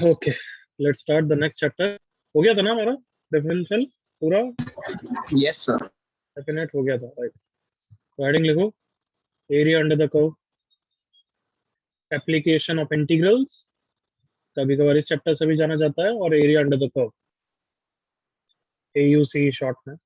Okay, let's start the next chapter. हो गया था ना हमारा डिफरेंशियल पूरा? Yes sir. डेफिनेट हो गया था, राइट। हेडिंग लिखो, area under the curve, application of integrals. कभी कभार इस चैप्टर से भी जाना जाता है, और area under the curve, AUC short में।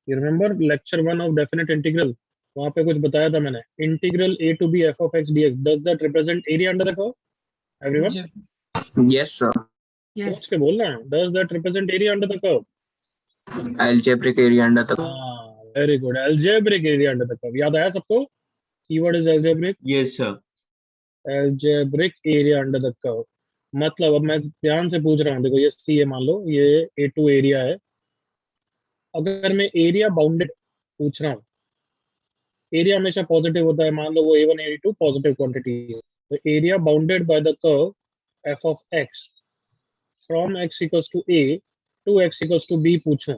You remember lecture 1 of definite integral? वहां पे कुछ बताया था मैंने, integral A to B f of x dx, does that represent area under the curve? Everyone जी यस सर। सोच के बोल रहे हैं, does that represent area under the curve? Algebraic area under the हाँ, very good, algebraic area under the curve. याद आया सबको? Keyword is algebraic. Yes, sir. Algebraic area under the curve मतलब, अब मैं ध्यान से पूछ रहा हूँ, देखो ये सी है, मान लो ये A2 एरिया है। अगर मैं एरिया बाउंडेड पूछ रहा हूँ, एरिया हमेशा पॉजिटिव होता है, मान लो वो A1 A2 पॉजिटिव क्वांटिटी है, तो area bounded by the curve f of x from x equals to a to x equals to b पूछूं,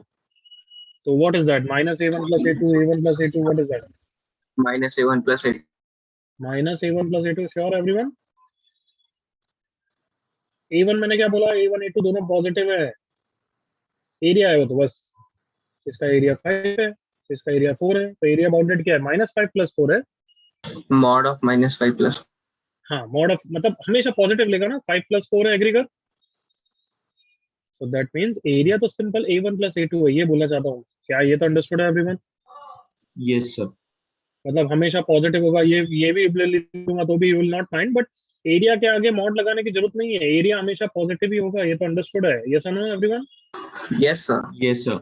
तो what is that? Minus A1 plus A2, A1 plus A2, what is that? -a1 + a2। Minus A1 plus A2, sure everyone? A1 मैंने क्या बोला, A1 A2 दोनों positive है, area है वो तो बस। इसका एरिया 5 है, इसका एरिया 4 है, तो एरिया बाउंडेड क्या है? -5 + 4 है। मॉड ऑफ -5 + हाँ, मॉड ऑफ मतलब हमेशा पॉजिटिव लेगा ना, 5 + 4 है, एग्री कर। सो दैट मीन्स एरिया तो सिंपल A1 + A2 है, ये बोलना चाहता हूँ। क्या ये तो अंडरस्टूड है एवरीवन? Yes, sir. मतलब हमेशा पॉजिटिव होगा, ये भी ले लूंगा तो भी you will not mind, but area के आगे मॉड लगाने की जरूरत नहीं है, एरिया हमेशा पॉजिटिव ही होगा, ये तो अंडरस्टूड है। यस और no everyone? Yes sir. Yes, sir.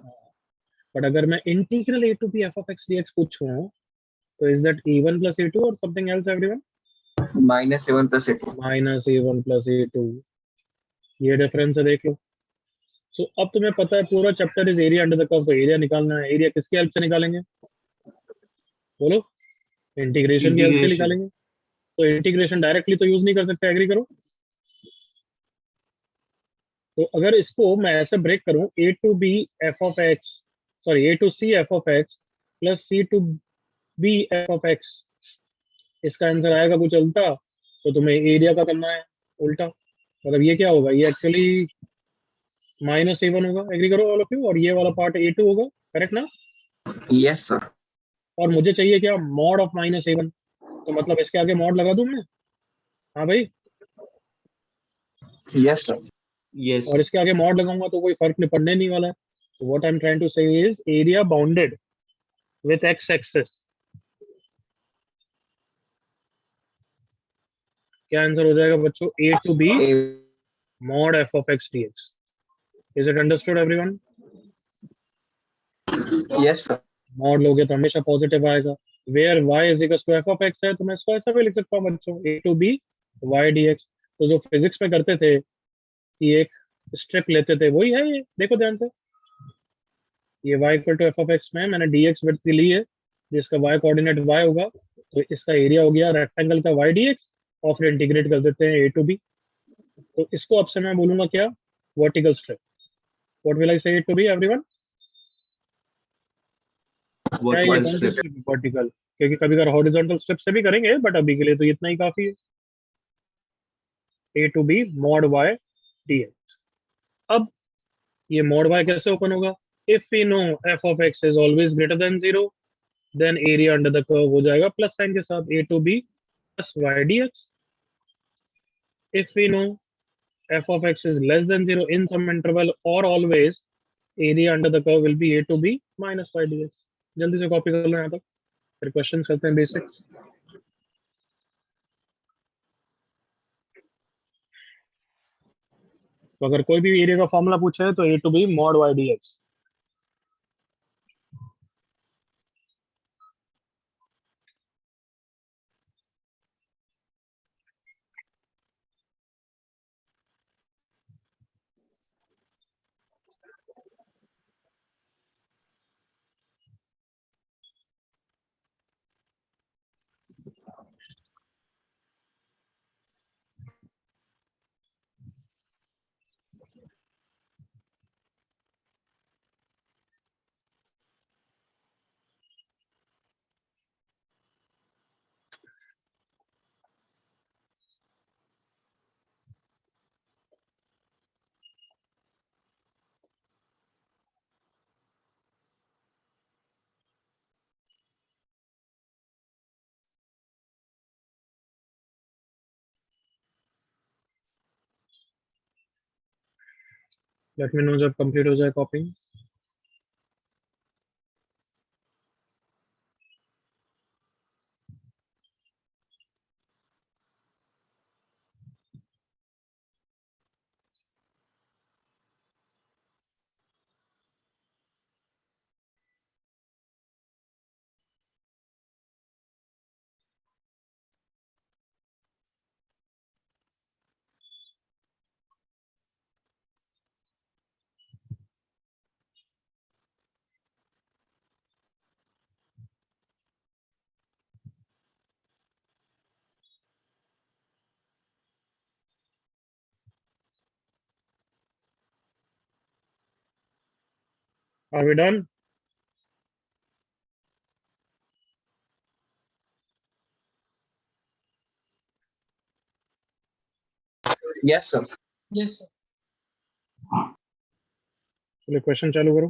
But अगर मैं integral A to B f of x dx पूछूं, तो इज दैट A1 + A2 और something else everyone? -a1 + a2। -A1 + A2, ये डिफरेंस है, देख लो। सो अब तुम्हें पता है पूरा chapter is area under the curve, तो एरिया निकालना है। एरिया किसकी हेल्प से निकालेंगे? बोलो। इंटीग्रेशन की हेल्प से Integration. निकालेंगे। तो इंटीग्रेशन डायरेक्टली तो यूज नहीं कर सकते, एग्री करो। तो अगर इसको मैं ऐसे ब्रेक करूं, A to B f of x, sorry A to C f of x plus C to B f of x, इसका आंसर आएगा कुछ उल्टा, तो तुम्हें एरिया का करना है उल्टा। मतलब ये क्या होगा, ये एक्चुअली -A1 होगा, एग्री करो ऑल ऑफ यू, और ये वाला पार्ट A2 होगा, करेक्ट ना? Yes sir. और मुझे चाहिए क्या? मॉड ऑफ -A1, तो मतलब इसके आगे मॉड लगा दूं मैं? हाँ भाई। Yes sir. Yes, और sir. इसके आगे मॉड लगाऊंगा तो कोई फर्क नहीं पड़ने नहीं वाला है। तो what I am trying to say is area bounded with x axis. क्या आंसर हो जाएगा बच्चों? A to B mod f of x dx। Is it understood everyone? Yes sir. Mod लोगे तो हमेशा पॉजिटिव आएगा। Where y is equal to f of x है, तो मैं इसको ऐसा भी लिख सकता हूँ बच्चों, A to B y dx। तो जो फिजिक्स में करते थे कि एक स्ट्रिप लेते थे, वही है ये, देखो ध्यान से। ये y equal to f of x में मैंने dx विड्थ ली है, जिसका y कोऑर्डिनेट y होगा, तो इसका एरिया हो गया रेक्टेंगल का y dx, और फिर इंटीग्रेट कर देते हैं A to B। तो इसको अब से मैं बोलूंगा क्या? Vertical strip. What will I से इट टू बी एवरीवन? क्या है ये, Vertical कौन सी strip. स्ट्रिप? वर्टिकल, क्योंकि कभी कभार हॉरिजॉन्टल स्ट्रिप से भी करेंगे, बट अभी के लिए तो इतना ही काफी है। A to B mod y dx। अब ये mod y कैसे ओपन होगा? If we know f of x is always greater than 0, then area under the curve हो जाएगा प्लस साइन के साथ, A to B plus y dx। if we know f of x is less than 0 in some interval or always, area under the curve will be A to B minus y dx। जल्दी से copy कर लो यहाँ तक, फिर question करते हैं basics. तो अगर कोई भी एरिया का फॉर्मूला पूछे तो A to B mod y dx। Let me know जब कंप्लीट हो जाए copying. Are we done? Yes, sir. Yes, sir. चलिए क्वेश्चन चालू करो.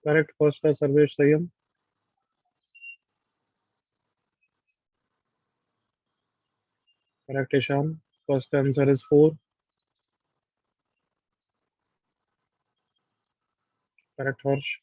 करेक्ट फर्स्ट का सर्वेश संयम. करेक्ट ईशान. फर्स्ट का answer is 4. Correct Harsh.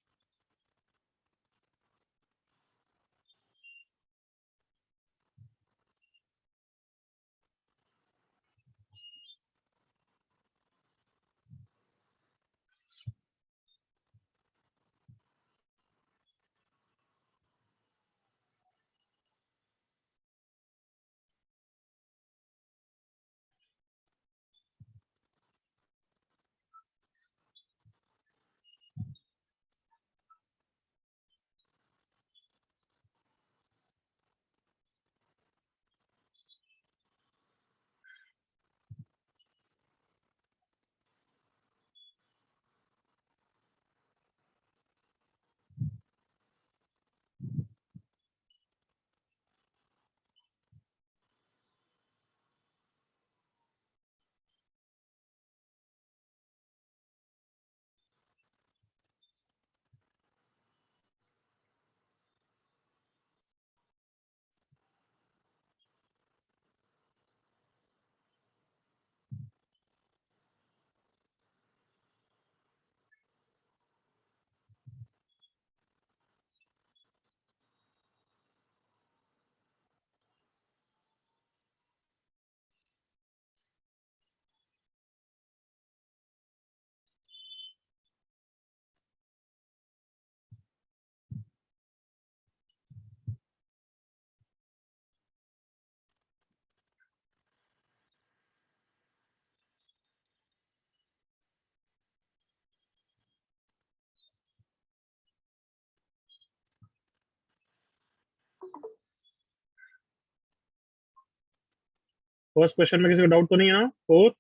First question में किसी को डाउट तो नहीं है ना? Fourth,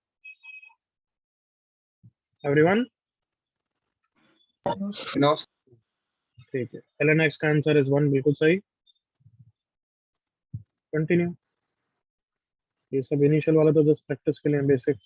everyone? No. ठीक है, ln x का आंसर इज 1, बिल्कुल सही। कंटिन्यू। ये सब इनिशियल वाला तो जस्ट प्रैक्टिस के लिए बेसिक।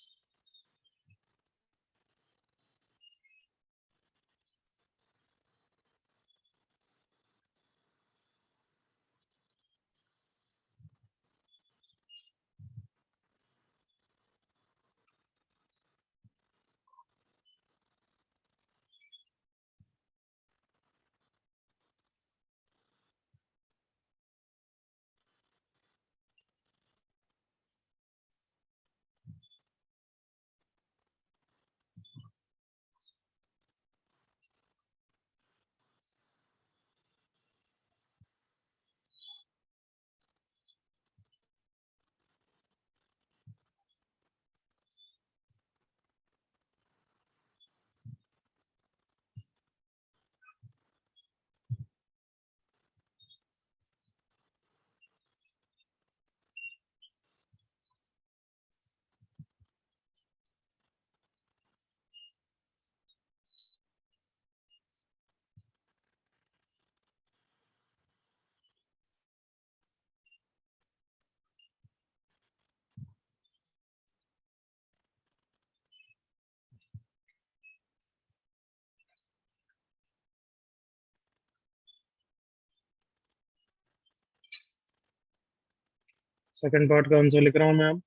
सेकंड पार्ट का आंसर लिख रहा हूँ मैं अब।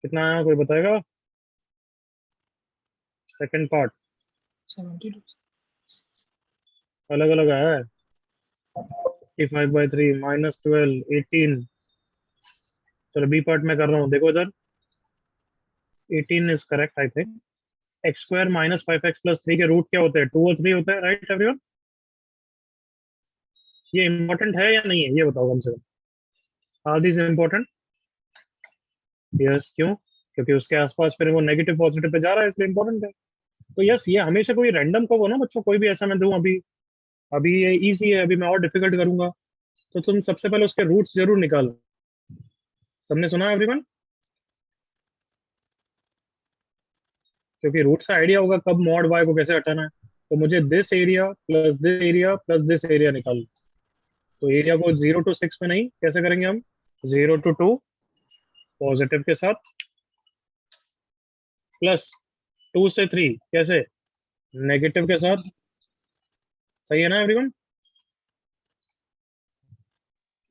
कितना आया, कोई बताएगा? Second part 72. अलग अलग आया है। 55/3 -12 18। चलो बी पार्ट में कर रहा हूँ, देखो इधर। 18 is correct I think. X square minus 5x+3 के रूट क्या होते हैं? 2 और 3 होते हैं, राइट एवरीवन? ये इंपॉर्टेंट है या नहीं है, ये बताओ कम से कम। Are this important? यस, क्यों? क्योंकि उसके आसपास फिर वो नेगेटिव पॉजिटिव पे जा रहा है, इसलिए इंपॉर्टेंट है। तो यस, ये हमेशा कोई रैंडम को हो ना बच्चों, कोई भी ऐसा मैं दूं अभी। अभी ये इजी है, अभी मैं और डिफिकल्ट करूंगा। तो तुम सबसे पहले उसके रूट्स जरूर निकालो। सबने सुना एवरीवन? क्योंकि रूट का आइडिया होगा कब मॉड वाई को कैसे हटाना है। तो मुझे this area plus this area निकाल। तो एरिया को 0 to 6 में नहीं, कैसे करेंगे हम? 0 to 2 पॉजिटिव के साथ, प्लस 2 से 3 कैसे? नेगेटिव के साथ। सही है ना एवरीवन?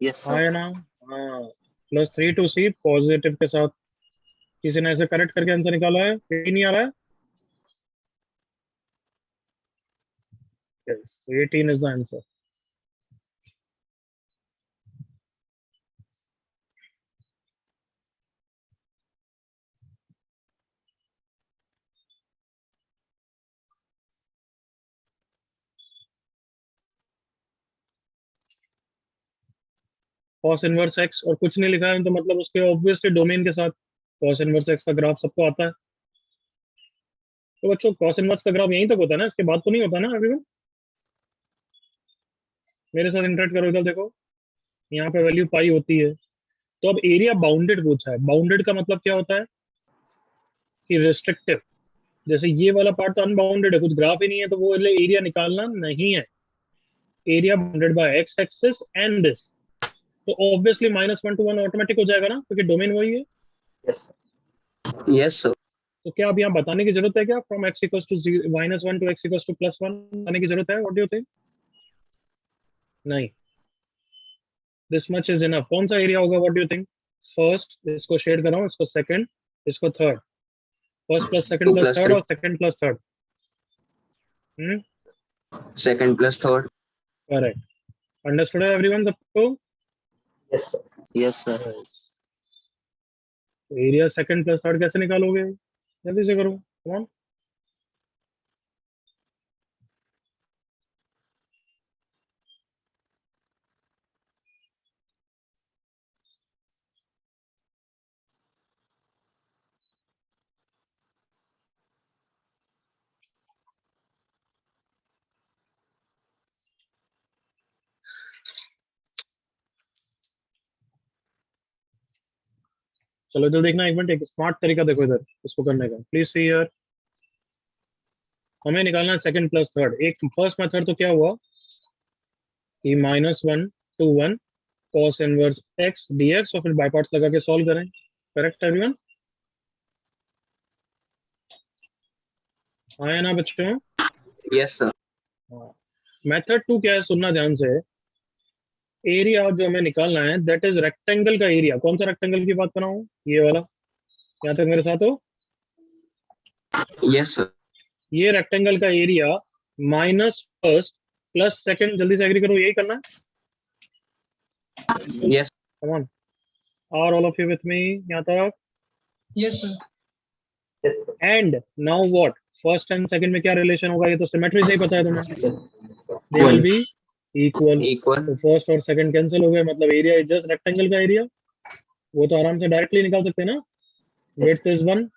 Yes, हाँ sir. है ना? हाँ। +3 to C पॉजिटिव के साथ। किसी ने ऐसे करेक्ट करके आंसर निकाला है? ये नहीं आ रहा है? Yes, 18 is the answer. cos inverse x और कुछ नहीं लिखा है तो मतलब उसके ऑब्वियसली डोमेन के साथ cos इनवर्स एक्स का ग्राफ सबको आता है। तो बच्चों cos इनवर्स का ग्राफ यहीं तक होता है ना, इसके बाद तो नहीं होता ना एवरीवन? मेरे साथ इंटरेक्ट करो, इधर देखो। यहाँ पे वैल्यू पाई होती है। तो अब एरिया बाउंडेड पूछा है। बाउंडेड का मतलब क्या होता है? कि रिस्ट्रिक्टिव। जैसे ये वाला पार्ट तो अनबाउंडेड है, कुछ ग्राफ ही नहीं है, तो वो एरिया निकालना नहीं है। Area bounded bye x axis and this. तो ऑब्वियसली -1 to 1 ऑटोमेटिक हो जाएगा ना, क्योंकि डोमेन वही है। Yes, sir. तो क्या अब यहाँ बताने की जरूरत है क्या? From X equals to -1 to x equals to +1 बताने की जरूरत है? What do you think? नहीं, दिस मच इज इनफ। कौन सा एरिया होगा? What do you think? First इसको शेड कर रहा हूँ, इसको सेकंड, इसको third. First plus second 2 plus plus third 3. और second plus third. Hmm, Second plus third. Correct. Understood है एवरीवन सबको? Yes, sir. Area second plus third कैसे निकालोगे? जल्दी से करो, कम ऑन। चलो इधर देखना एक मिनट, एक स्मार्ट तरीका देखो इधर इसको करने का, प्लीज सी हियर। हमें निकालना है सेकंड प्लस थर्ड। एक फर्स्ट मेथड तो क्या हुआ कि -1 to 1 cos inverse x dx और फिर बाय पार्ट्स लगा के सॉल्व करें। Correct everyone? हाँ या ना बच्चों? Yes, sir. मेथड 2 क्या है, सुनना ध्यान से। एरिया जो हमें निकालना है दैट इज रेक्टेंगल का एरिया। कौन सा रेक्टेंगल की बात कर रहा हूँ? ये वाला। यहाँ तक मेरे साथ हो? Yes, sir. ये रेक्टेंगल का area minus first plus second, जल्दी से एग्री करो, यही करना है। Yes. Come on, are all of you with me यहाँ तक? Yes, sir. And now what, first and second में क्या रिलेशन होगा? ये तो सिमेट्री से ही पता है तुम्हें, they will Equal. Be equal. Equal. तो फर्स्ट और सेकंड कैंसिल हो गए, मतलब एरिया इज जस्ट रेक्टेंगल का एरिया। वो तो आराम से डायरेक्टली निकाल सकते हैं ना। Width is 1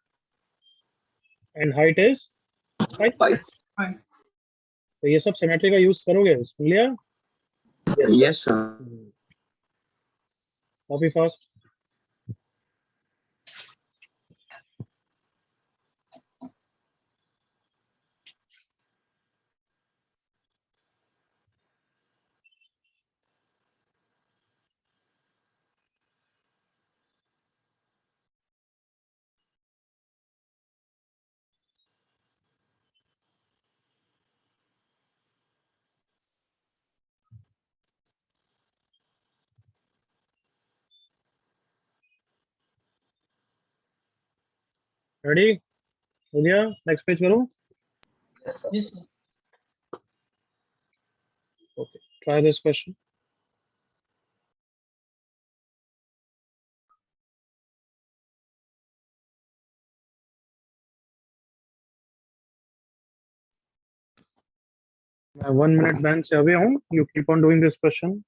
and height is 5। 5. Fine. तो ये सब सिमेट्री का यूज करोगे, सुन लिया? Yes, sir. Copy fast. Ready? हो गया? नेक्स्ट पेज करो। Yes, sir. Okay, try this question. मैं 1 मिनट बैंक से अवे हूँ, you keep on doing this question.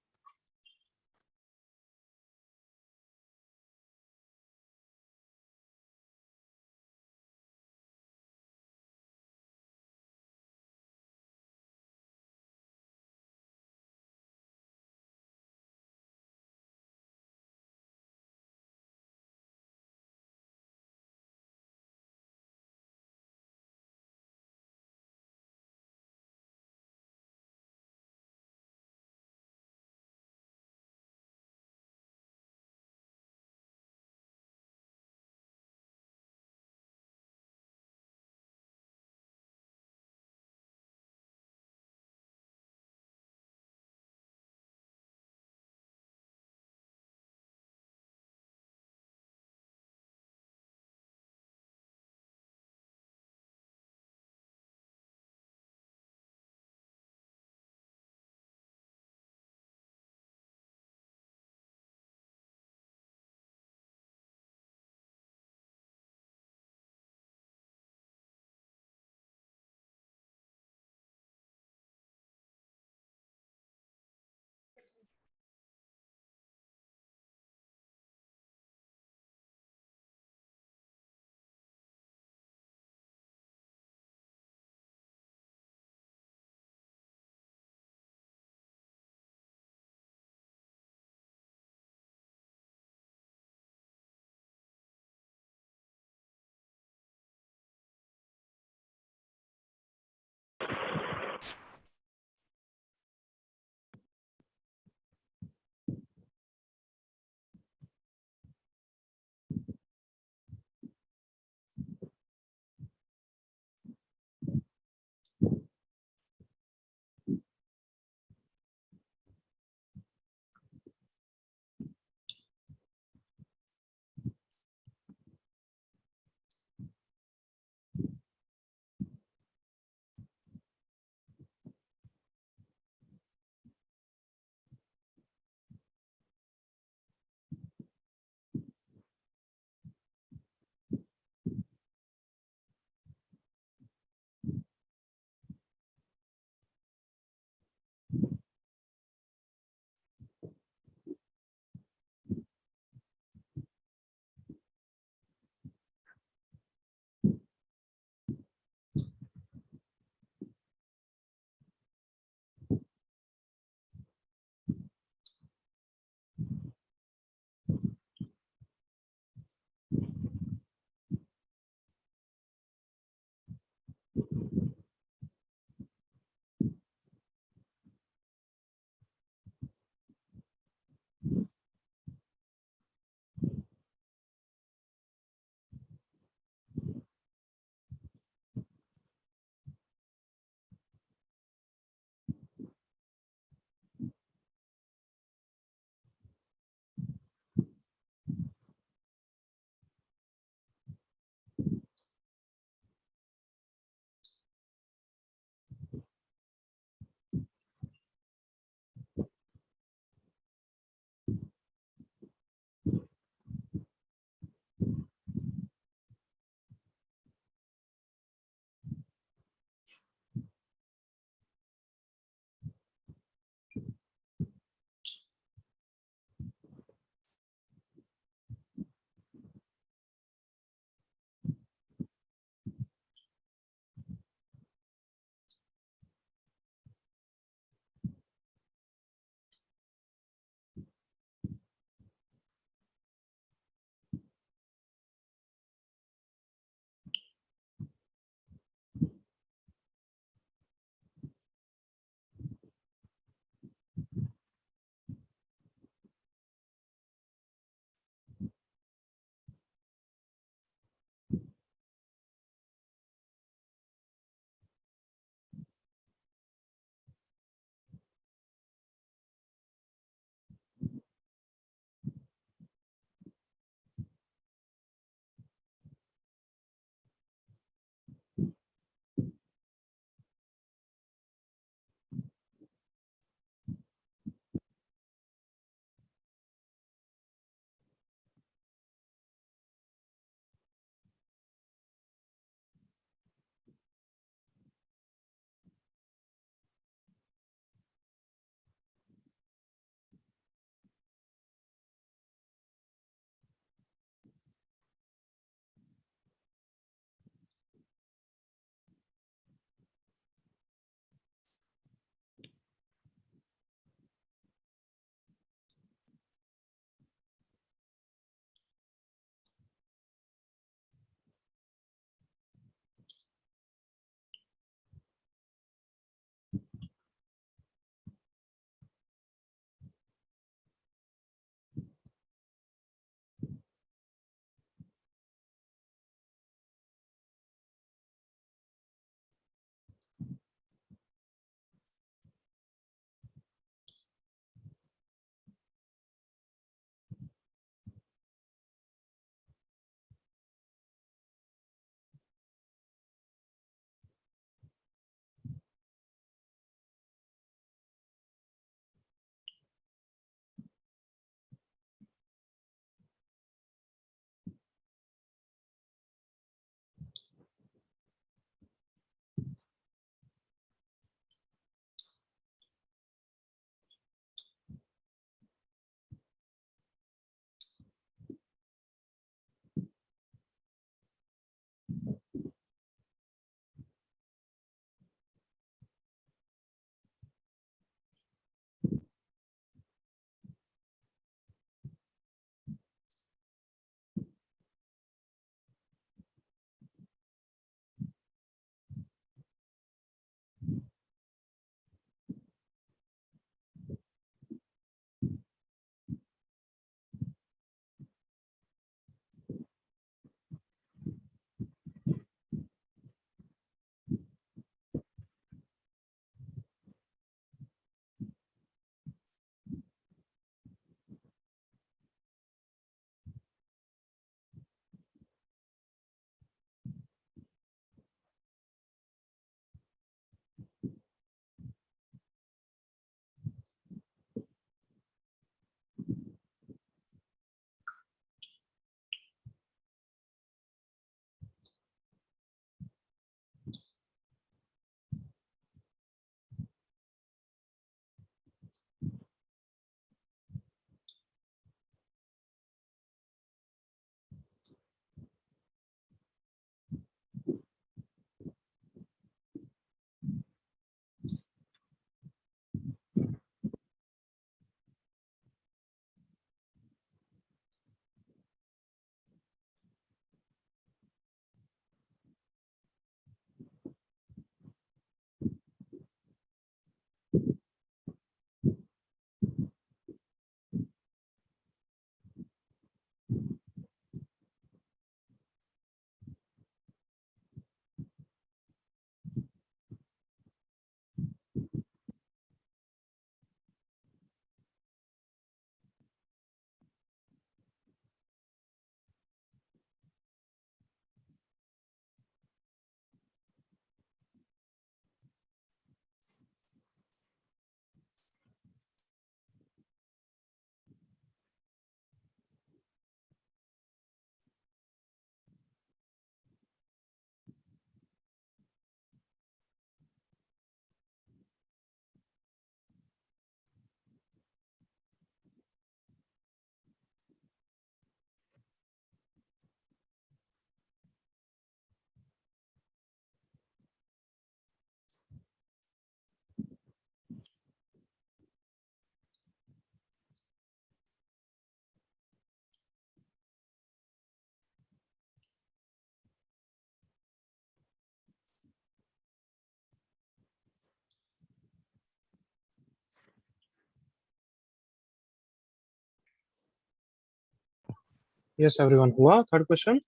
Yes everyone, हुआ third question?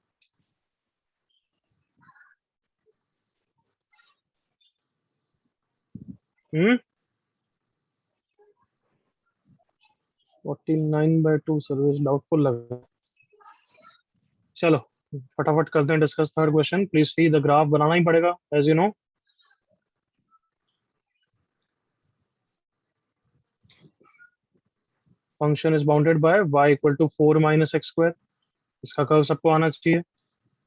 Hmm 49/2 service doubtful लग रहा है। चलो फटाफट करते हैं discuss third question. Please see, the graph बनाना ही पड़ेगा as you know. Function is bounded by y equal to 4 minus x square. इसका कर्व सबको आना चाहिए।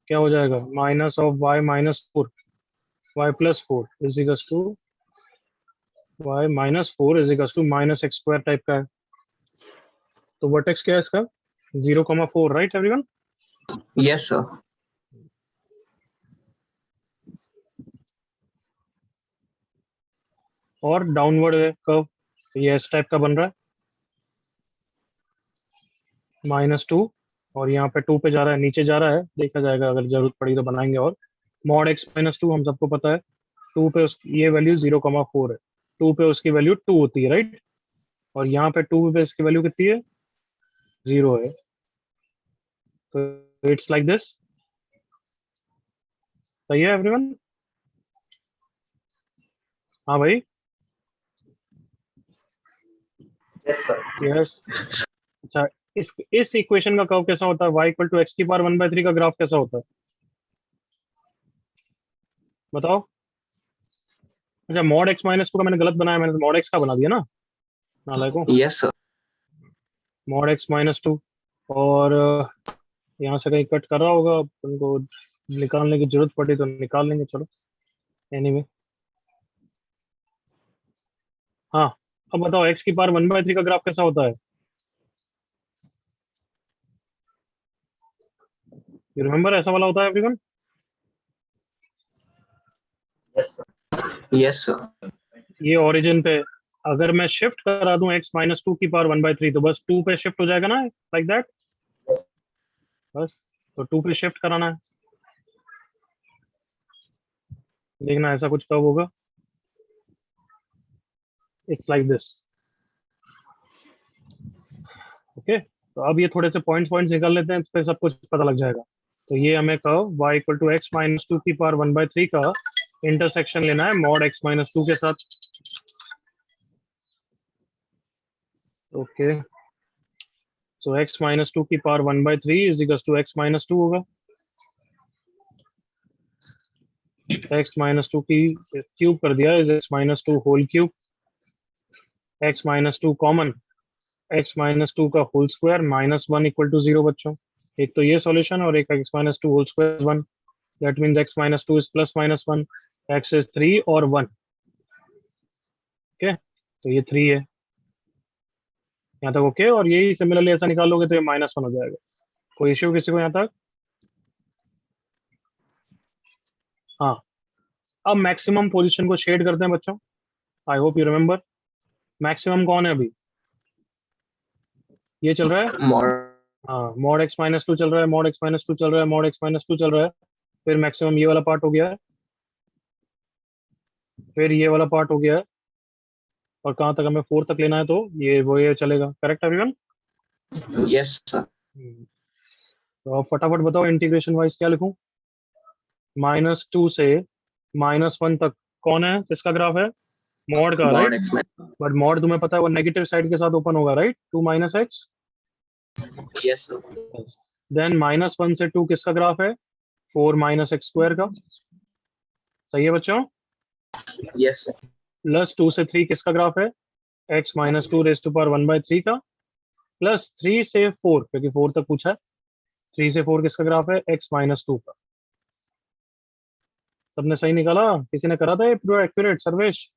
क्या हो जाएगा? Minus of y minus 4, y plus 4 is equals to y minus 4 is equals to minus x square type का है। तो वर्टेक्स क्या है इसका? 0,4, राइट एवरीवन? Yes, sir. और डाउनवर्ड है कर्व, ये इस टाइप का बन रहा है, -2, और यहाँ पे 2 पे जा रहा है, नीचे जा रहा है, देखा जाएगा अगर जरूरत पड़ी तो बनाएंगे। और मॉड x माइनस 2 हम सबको पता है, 2 पे उस ये वैल्यू 0,4 है, 2 पे उसकी वैल्यू 2 होती है, राइट? और यहाँ पे 2 पे इसकी वैल्यू कितनी है? 0 है। तो इट्स लाइक दिस। सही है एवरीवन? हाँ भाई, यस। अच्छा, इस इक्वेशन का कर्व कैसा होता है? y इक्वल टू एक्स की पावर 1/3 का ग्राफ कैसा होता है बताओ? अच्छा, मॉड x माइनस 2 का मैंने गलत बनाया, मैंने तो मॉड x का बना दिया ना, नालायकों। Yes, sir. Mod x minus 2, और यहाँ से कहीं कट कर रहा होगा, उनको निकालने की जरूरत पड़ी तो निकाल लेंगे, चलो। एनीवे, हाँ, अब बताओ x की पावर 1/3 का ग्राफ कैसा होता है? यू रिमेम्बर ऐसा वाला होता है एवरीवन? Yes, sir. ये ओरिजिन पे अगर मैं शिफ्ट करा दूं x माइनस 2 की पावर 1/3, तो बस 2 पे शिफ्ट हो जाएगा ना, लाइक दैट। बस, तो 2 पे शिफ्ट कराना है, देखना ऐसा कुछ कब होगा। It's like this. ओके, तो अब ये थोड़े से पॉइंट्स पॉइंट्स निकाल लेते हैं, फिर सब कुछ पता लग जाएगा। तो ये हमें curve y equal to x minus 2 की पावर 1/3 का इंटरसेक्शन लेना है मॉड x माइनस 2 के साथ। ओके, सो x माइनस 2 की power 1/3 is equal to x minus 2 होगा। x माइनस 2 की क्यूब कर दिया, is x minus 2 whole cube. x minus 2 common, x minus 2 का होल स्क्वायर -1 इक्वल टू 0 बच्चों। एक तो ये सॉल्यूशन, और एक x minus 2 whole square 1। That means x minus 2 is plus -1, x is 3 और 1। ओके, तो ये 3 है यहाँ तक। ओके, और यही सिमिलरली ऐसा निकालोगे तो ये -1 हो जाएगा। कोई इश्यू किसी को यहाँ तक? हाँ, अब मैक्सिमम पोजीशन को शेड करते हैं बच्चों। I hope you remember, maximum कौन है अभी? ये चल रहा है, More. हाँ, मॉड x माइनस 2 चल रहा है, मॉड x माइनस 2 चल रहा है, मॉड x माइनस 2 चल रहा है। फिर मैक्सिमम ये वाला पार्ट हो गया है, फिर ये वाला पार्ट हो गया है, और कहाँ तक? हमें 4 तक लेना है, तो ये चलेगा, करेक्ट एवरीवन? Yes, sir. तो अब फटाफट बताओ इंटीग्रेशन वाइज क्या लिखूं? -2 से -1 तक कौन है, किसका ग्राफ है? मॉड का, Mod right? X Man. But mod तुम्हें पता है वो नेगेटिव साइड के साथ ओपन होगा, right? 2 minus x. Yes, sir. Then -1 से 2 किसका ग्राफ है? 4 माइनस एक्स स्क्वायर का। सही है बच्चों? Yes, sir. +2 से 3 किसका ग्राफ है? x minus 2 raise to power 1/3 का। +3 से 4, क्योंकि 4 तक पूछा है, 3 से 4 किसका ग्राफ है? x माइनस 2 का। सबने सही निकाला? किसी ने करा था ये पूरा एक्यूरेट सर्वेश?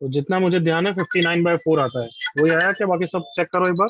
तो जितना मुझे ध्यान है 59/4 आता है, वही आया क्या? बाकी सब चेक करो एक बार।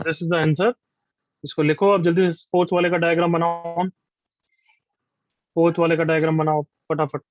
This is the answer. इसको लिखो अब जल्दी से, फोर्थ वाले का डायग्राम बनाओ, फोर्थ वाले का डायग्राम बनाओ फटाफट।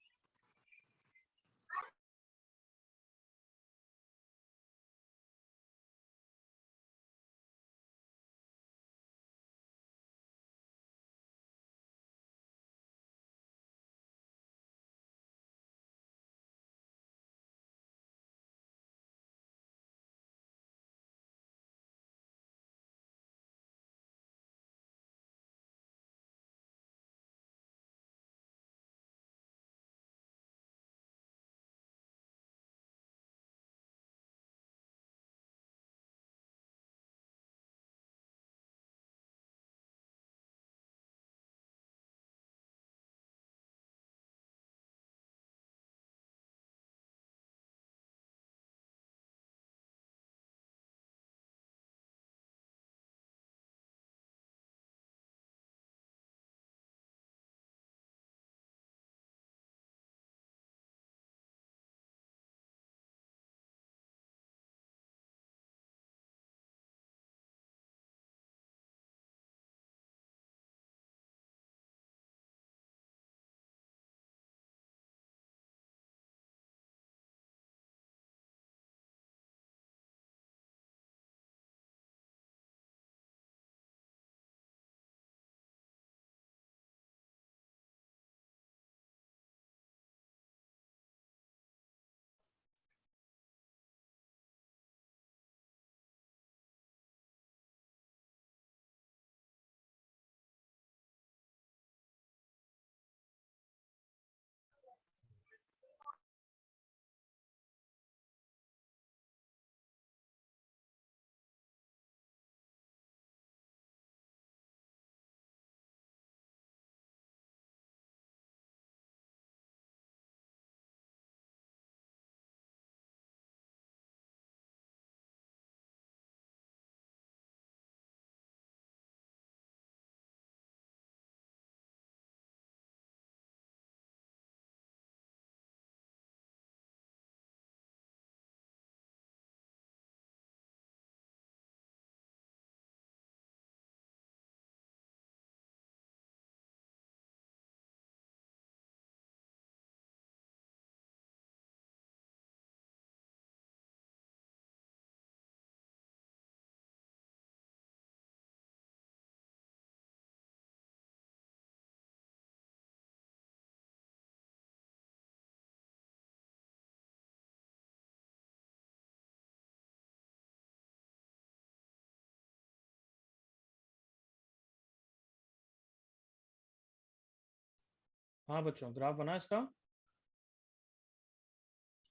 हाँ बच्चों, ग्राफ बना इसका?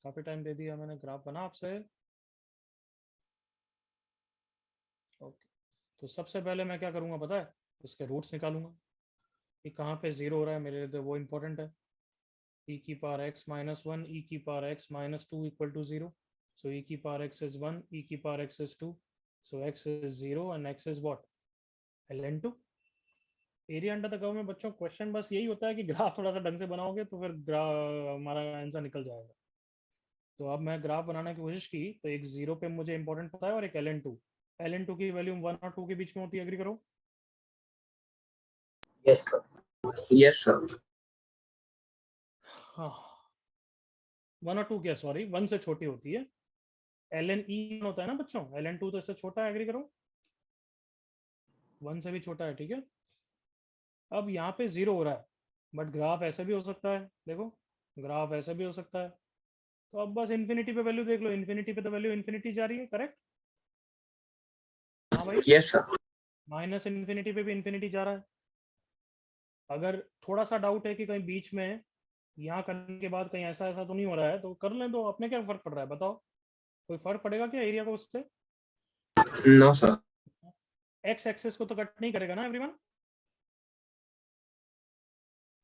काफी टाइम दे दिया मैंने, ग्राफ बना आपसे? ओके। तो सबसे पहले मैं क्या करूंगा पता है? इसके रूट्स निकालूंगा कि कहाँ पे जीरो हो रहा है, मेरे लिए तो वो इंपॉर्टेंट है। e की पावर x minus 1, e की power x minus 2 equal to 0. So e की पावर x is 1, e की power x is 2. So x is 0 and x is what? ln2. Area under the curve में बच्चों question बस यही होता है कि ग्राफ थोड़ा सा ढंग से बनाओगे तो फिर हमारा आंसर निकल जाएगा। तो अब मैं ग्राफ बनाने की कोशिश की तो एक जीरो पे मुझे इंपॉर्टेंट पता है और एक ln2 की वैल्यू 1 और 2 के बीच में होती है। एग्री करो? Yes, sir. Yes, sir. हाँ, 1 और 2 क्या, सॉरी 1 से छोटी होती है। ln e होता है ना बच्चों, ln2 तो इससे छोटा है। एग्री करो? 1 से भी छोटा है, ठीक है। अब यहाँ पे जीरो हो रहा है, बट ग्राफ ऐसे भी हो सकता है, देखो ग्राफ ऐसे भी हो सकता है। तो अब बस इन्फिनिटी पे वैल्यू देख लो, इन्फिनिटी पे तो वैल्यू इन्फिनिटी जा रही है, करेक्ट? हाँ भाई, Yes, sir. माइनस इन्फिनिटी पे भी इन्फिनिटी जा रहा है। अगर थोड़ा सा डाउट है कि कहीं बीच में यहाँ करने के बाद कहीं ऐसा ऐसा तो नहीं हो रहा है तो कर लें, तो अपने क्या फर्क पड़ रहा है बताओ? कोई फर्क पड़ेगा क्या एरिया को उससे? No, sir. एक्स एक्सेस को तो कट नहीं करेगा ना एवरीवन?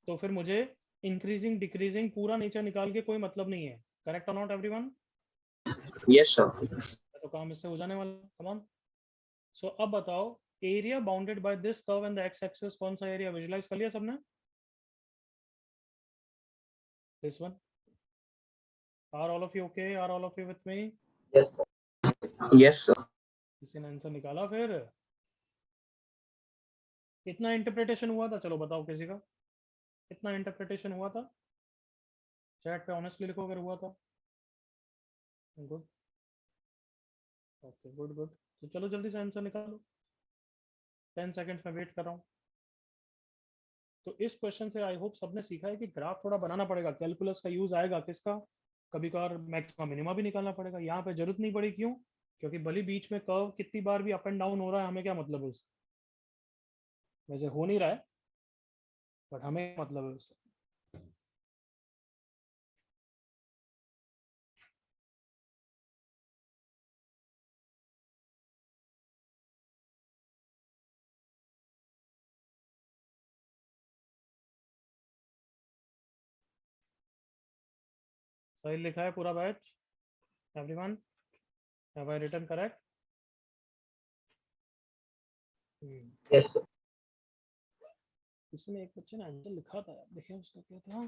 तो फिर मुझे इंक्रीजिंग डिक्रीजिंग पूरा नीचे निकाल के कोई मतलब नहीं है। करेक्ट और नॉट एवरीवन? Yes, sir. तो काम इससे हो जाने वाला। Come on. सो अब बताओ, area bounded by this curve and the x axis कौन सा एरिया? विजुलाइज कर लिया सबने? This one. Are all of you okay? Are all of you with me? Yes, sir. Yes, sir. किसी ने answer निकाला फिर? कितना इंटरप्रिटेशन हुआ था, चलो बताओ किसी का कितना इंटरप्रिटेशन हुआ था? चैट पे ऑनेस्टली लिखो अगर हुआ था। Good, okay, good good. तो चलो जल्दी से आंसर निकालो, 10 सेकेंड्स में वेट कर रहा हूँ। तो इस क्वेश्चन से आई होप सबने सीखा है कि ग्राफ थोड़ा बनाना पड़ेगा, कैलकुलस का यूज आएगा किसका, कभी कभार मैक्सिमम मिनिमा भी निकालना पड़ेगा। यहाँ पे जरूरत नहीं पड़ी, क्यों? क्योंकि भले बीच में कर्व कितनी बार भी अप एंड डाउन हो रहा है, हमें क्या मतलब है उससे? वैसे हो नहीं रहा है, बट हमें मतलब है उससे। सही लिखा है पूरा batch? Everyone, have I written correct? Yes, sir. इसमें एक बच्चे ने आंसर लिखा था यार, देखिए उसका क्या था।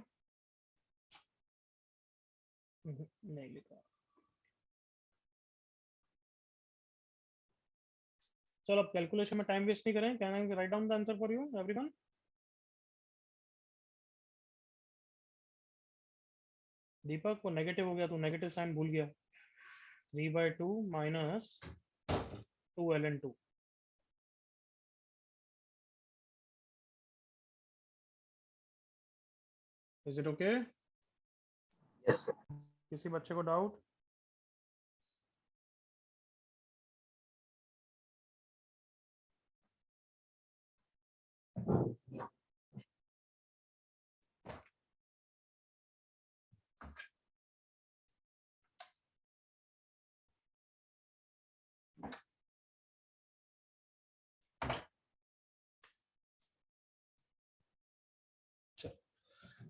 नहीं लिखा। चलो अब कैलकुलेशन में टाइम वेस्ट नहीं करें, can I write down the answer for you everyone? Deepak, वो नेगेटिव हो गया, तू नेगेटिव साइन भूल गया। 3/2 minus 2 ln 2। Is it okay? Yes, sir. किसी बच्चे को doubt?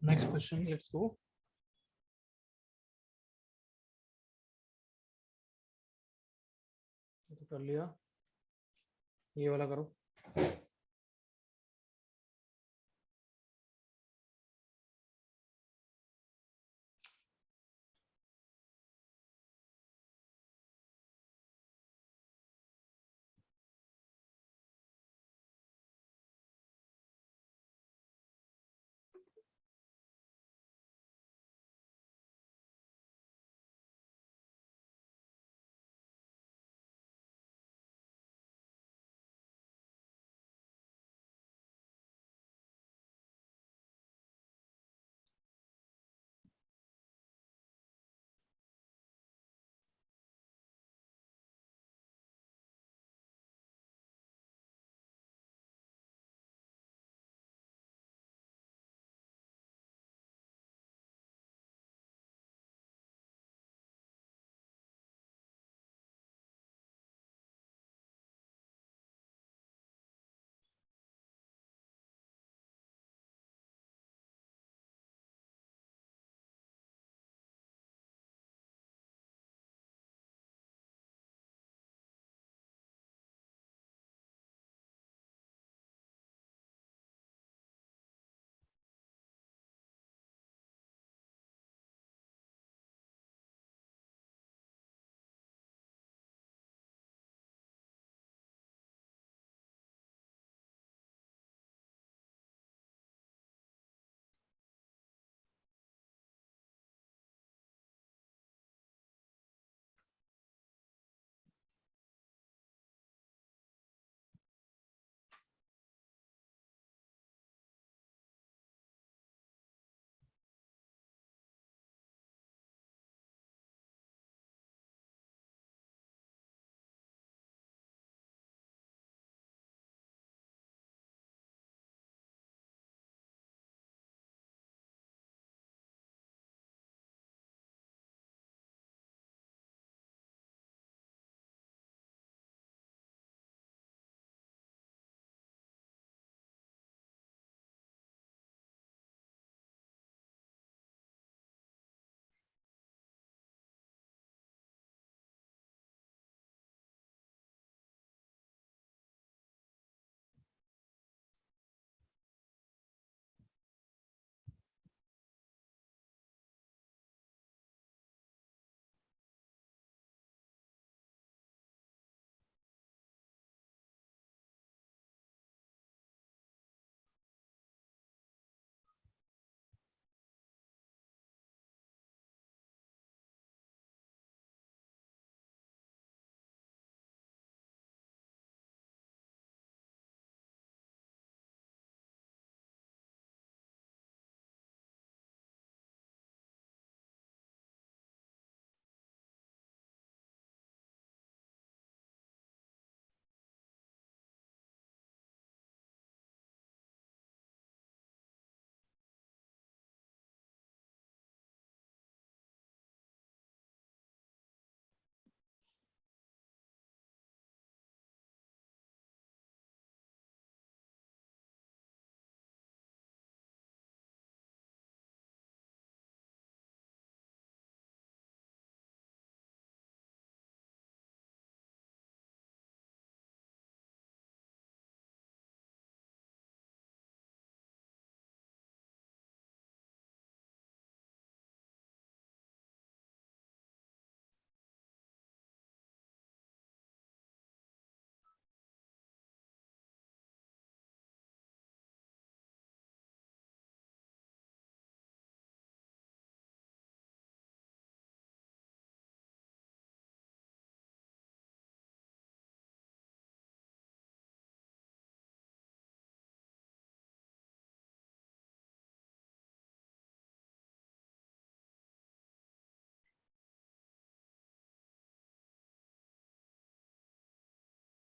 Next question, let's go. तो कर लिया, ये वाला करो।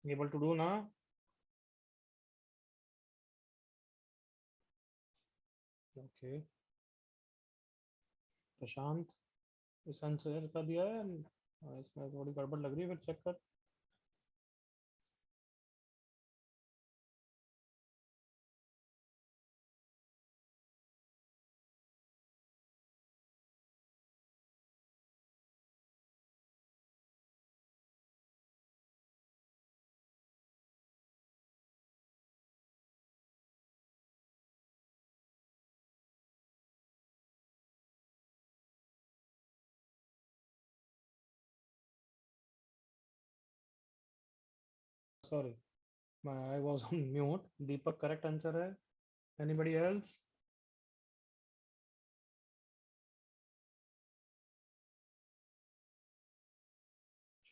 एबल टू डू ना? ओके प्रशांत, इस आंसर का दिया है, इसमें थोड़ी गड़बड़ लग रही है, फिर चेक कर। Sorry, I was on mute. Deepak, correct answer है. Anybody else?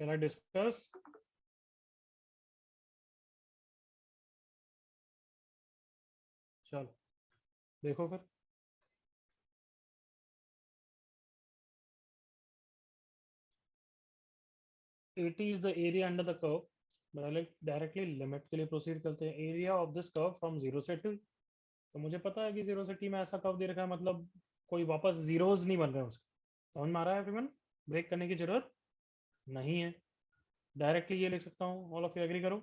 Shall I discuss? चलो देखो फिर. AT is the area under the curve. Directly limit के लिए प्रोसीड करते हैं. Area of this curve from 0 से t. तो मुझे पता है कि 0 से t में ऐसा कर्व दे रखा है, मतलब कोई वापस जीरोस नहीं बन रहे हैं उसके. समझ में आ रहा है एवरीवन? ब्रेक करने की जरूरत नहीं है. डायरेक्टली ये लिख सकता हूँ. ऑल ऑफ यू एग्री करो.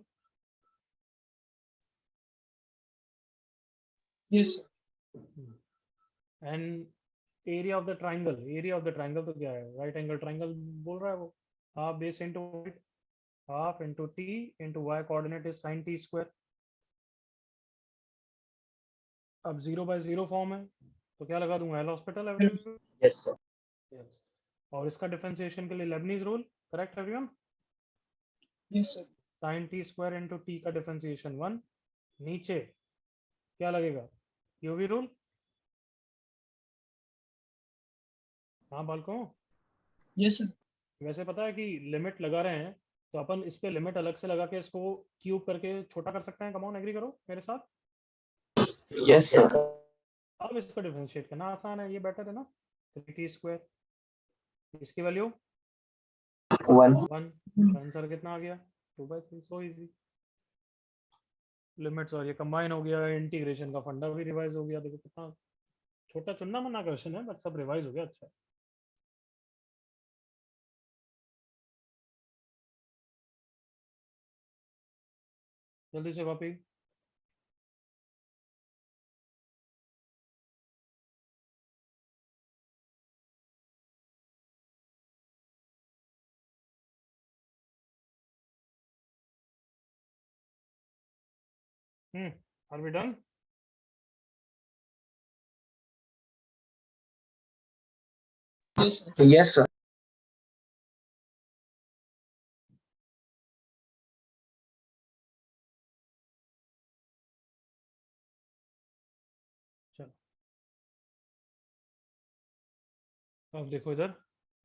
Yes, sir. And area of the triangle. Area of the triangle तो क्या है? राइट एंगल ट्राइंगल बोल रहा है वो. Half base into half into t into y coordinate is sin t square. अब 0/0 form है तो क्या लगा दूंगा? L hospital everyone. Yes, sir. Yes. और इसका डिफरेंशिएशन के लिए Lebanese rule. Correct everyone? Yes, sir. sin t square into t का डिफरेंशिएशन 1. नीचे क्या लगेगा? UV rule. हाँ बालकों, Yes, sir. वैसे पता है कि लिमिट लगा रहे हैं तो अपन इस पे लिमिट अलग से लगा के इसको क्यूब करके छोटा कर सकते हैं. कम ऑन एग्री करो मेरे साथ. Yes, sir. अब इसको डिफरेंशिएट करना आसान है. ये बेटर है ना. 3t स्क्वायर, इसकी वैल्यू 1. 1. आंसर कितना आ गया? 2/3. So easy. लिमिट्स और ये कंबाइन हो गया. इंटीग्रेशन का फंडा भी रिवाइज हो गया. देखो कितना छोटा चुनना मना क्वेश्चन है बट सब रिवाइज हो गया. अच्छा. जल्दी से copy. Are we done? Yes, sir. Yes, sir. चलो अब देखो इधर.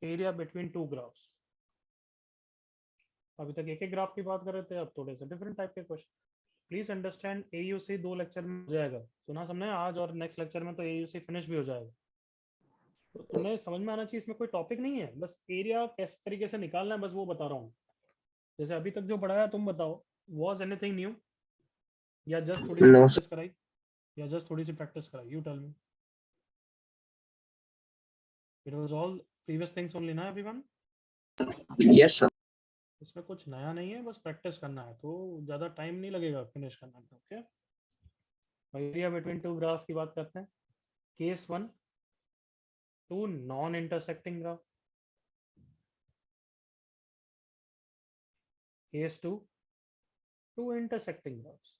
Area between two graphs. अभी तक एक एक ग्राफ की बात कर रहे थे, अब थोड़े से डिफरेंट टाइप के question. Please understand AUC 2 lecture में हो जाएगा. सुना समझे? आज और नेक्स्ट लेक्चर में तो AUC फिनिश भी हो जाएगा. तो तुम्हें समझ में आना चाहिए इसमें कोई टॉपिक नहीं है. बस एरिया किस तरीके से निकालना है बस वो बता रहा हूँ. जैसे अभी तक जो पढ़ाया तुम बताओ. वॉज एनीथिंग न्यू या जस्ट थोड़ी सी No, प्रैक्टिस कराई? या जस्ट थोड़ी सी प्रैक्टिस कराई? You tell me. It was all previous things only ना एवरीवन. Yes, sir. इसमें कुछ नया नहीं है, बस प्रैक्टिस करना है तो ज़्यादा टाइम नहीं लगेगा फिनिश करने में. Okay. Area between two graphs की बात करते हैं. Case 1, 2 non intersecting graph. Case 2, 2 intersecting graphs.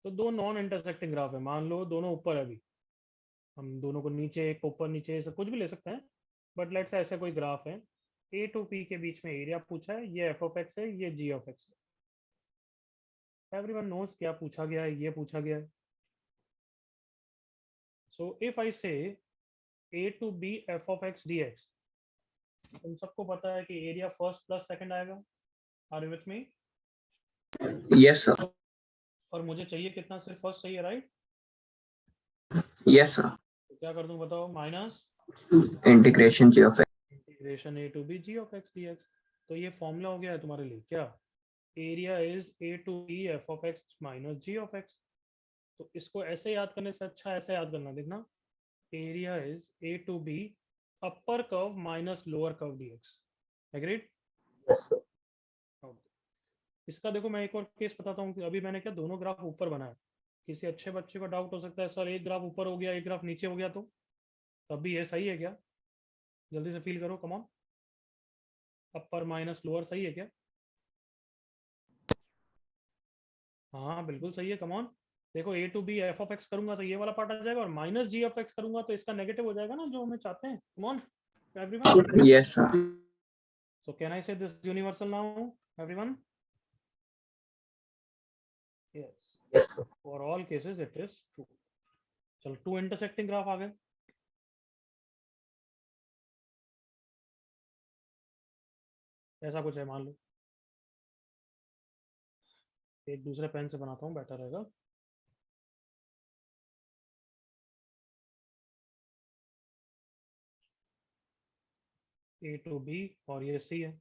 तो दो नॉन इंटरसेक्टिंग ग्राफ है. मान लो दोनों ऊपर है. अभी हम दोनों को नीचे, एक ऊपर नीचे, सब कुछ भी ले सकते हैं. बट लेट्स ऐसा कोई ग्राफ है. A to P के बीच में एरिया पूछा है. ये f of x है, ये g of x है. एवरीवन नोज क्या पूछा गया है. ये पूछा गया है. सो इफ आई से A to B f of x dx, तुम सबको पता है कि एरिया फर्स्ट प्लस सेकंड आएगा. Are you with me? Yes, sir. और मुझे चाहिए कितना? सिर्फ फर्स्ट चाहिए. राइट? Yes, sir. तो क्या कर दूं बताओ? Minus Integration G of x. Integration a to b g of x dx। तो ये फॉर्मूला हो गया है तुम्हारे लिए क्या, area is a to b f of x minus g of x। तो इसको ऐसे याद करने से अच्छा ऐसे याद करना, देखना area is a to b upper curve minus lower curve dx। Agreed? इसका देखो मैं एक और केस बताता हूँ कि अभी मैंने क्या दोनों ग्राफ ऊपर बनाया, किसी अच्छे बच्चे को डाउट हो सकता है सर एक ग्राफ ऊपर हो गया एक ग्राफ नीचे हो गया, तो तब भी ये सही है क्या? जल्दी से फील करो, come on. Upper minus lower सही है क्या? हाँ बिल्कुल सही है, कम ऑन। देखो a to b f of x करूंगा तो ये वाला पार्ट आ जाएगा, और माइनस जी ऑफ एक्स करूंगा तो इसका नेगेटिव हो जाएगा ना, जो हमें चाहते हैं। Come on everyone. Yes, sir. So can I say this universal now everyone? Yes, Yes, sir. For all cases it is true. चलो टू इंटरसेक्टिंग ग्राफ आ गए। ऐसा कुछ है मान लो, एक दूसरे पेन से बनाता हूँ बेटर रहेगा। ए टू बी और ये सी है,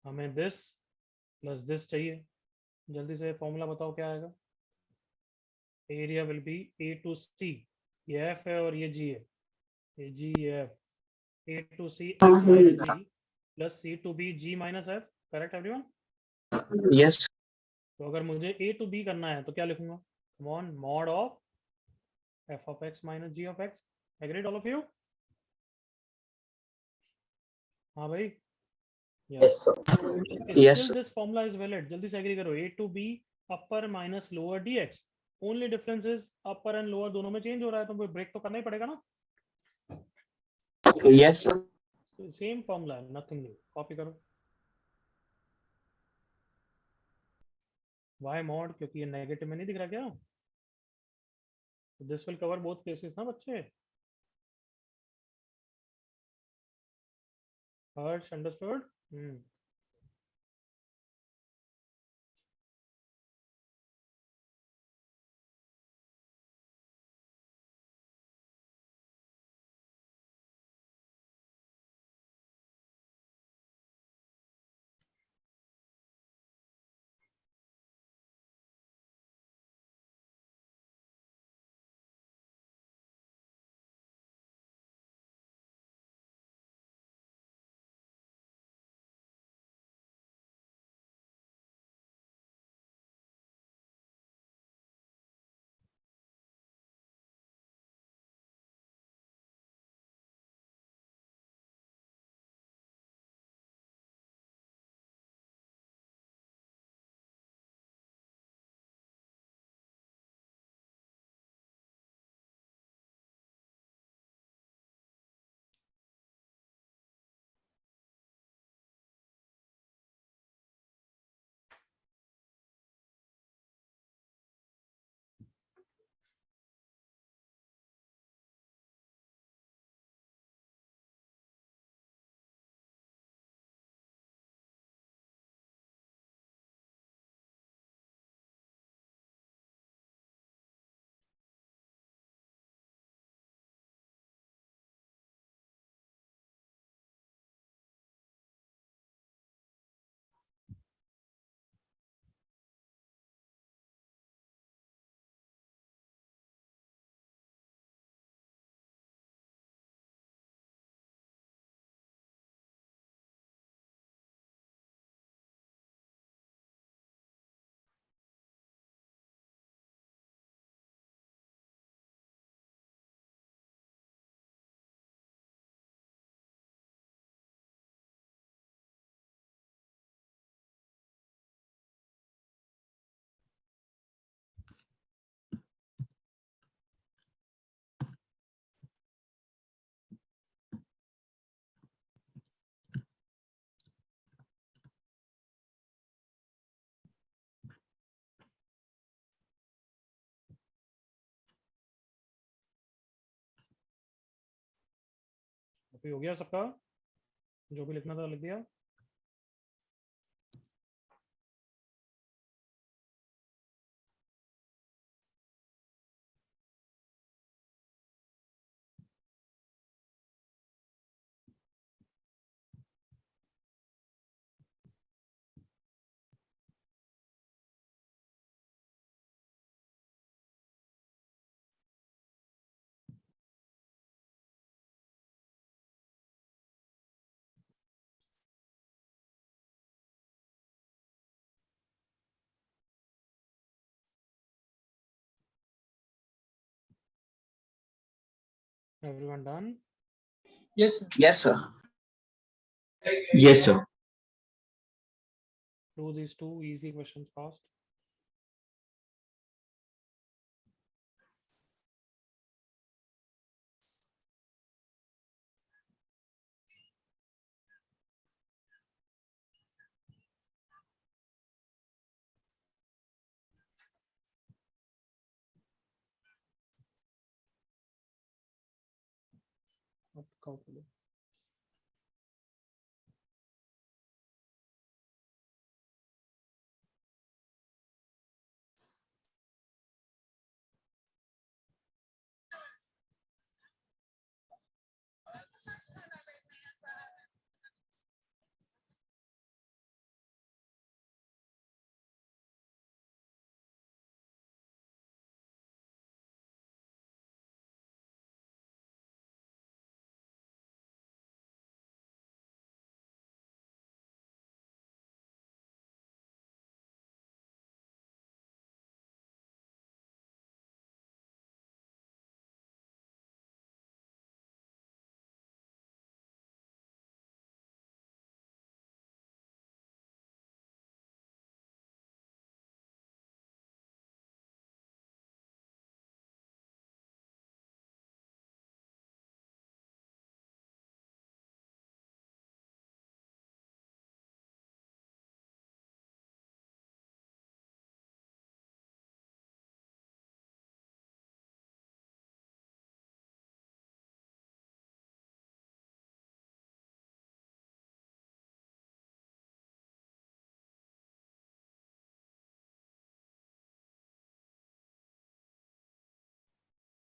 हमें दिस प्लस दिस चाहिए। जल्दी से फॉर्मूला बताओ क्या आएगा। Area will be a to c, ये एफ है और ये जी है, ये g f, a to c f minus g plus c to b g minus f. Correct everyone? Yes. तो अगर मुझे ए टू बी करना है तो क्या लिखूंगा? Come on, mod of f of x minus g of x. Agreed all of you? हाँ भाई, Yes, yes. sir. Yes, still sir. This formula is valid. जल्दी से एग्री करो, a to b upper minus lower d x, only difference is upper and lower दोनों में change हो रहा है, तो ब्रेक तो करना ही पड़ेगा ना। Yes, sir. सेम फॉर्मूला है, नथिंग न्यू। कॉपी करो। वाई मॉड, क्योंकि ये नेगेटिव में नहीं दिख रहा क्या? This will cover both cases ना बच्चे। हर्ष अंडरस्टूड? कॉपी हो गया सबका? जो भी लिखना था लिख दिया? Everyone done? Yes, sir. Yes, sir. Yes, sir. Do these two easy questions fast. अब calculate.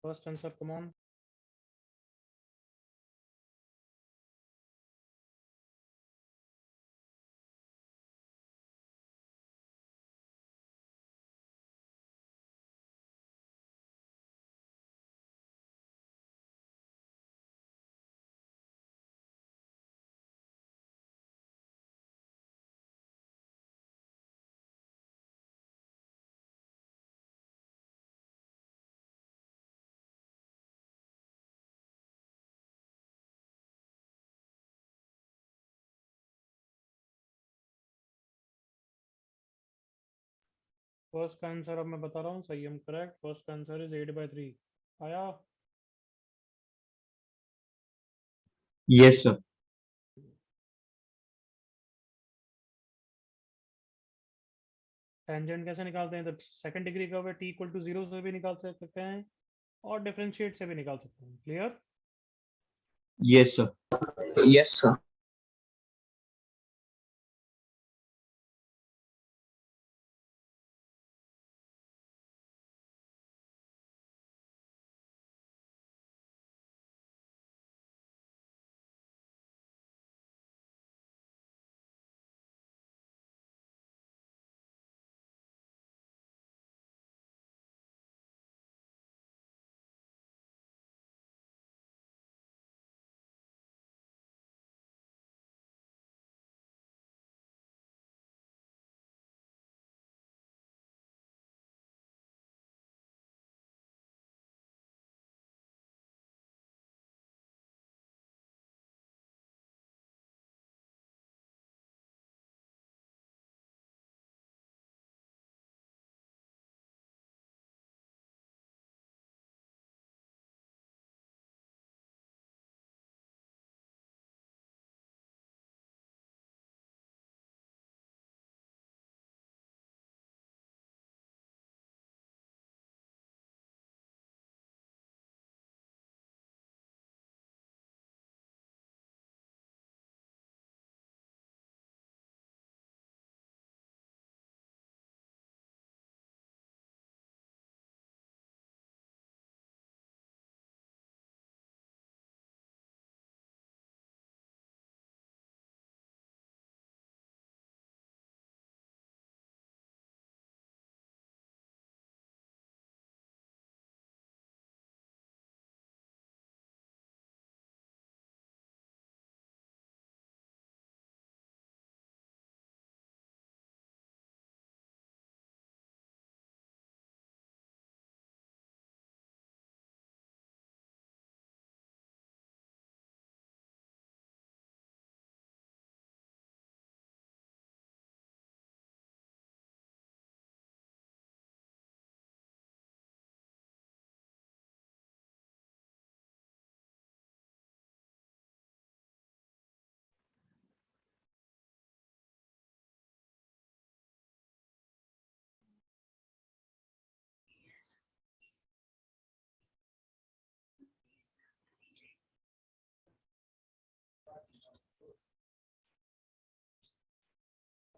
First answer, come on. First का आंसर अब मैं बता रहा हूँ, सही हम करेक्ट. फर्स्ट का आंसर इज 8/3. आया? Yes, sir. टेंजेंट कैसे निकालते हैं? तो सेकंड डिग्री का टी इक्वल टू 0 से भी निकाल सकते हैं और डिफरेंशिएट से भी निकाल सकते हैं. Clear? Yes, sir. Yes, sir.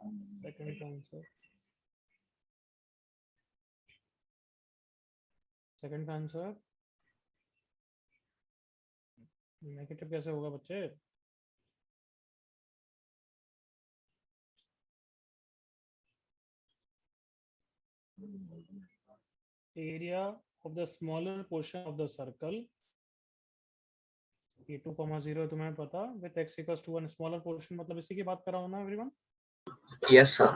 Second का आंसर, सेकंड का आंसर नेगेटिव कैसे होगा बच्चे? Area of the smaller portion of the circle, ये 2,0 तुम्हें पता, with x equals to 1 smaller portion, मतलब इसी की बात कर रहा हूँ ना एवरीवन। Yes, sir.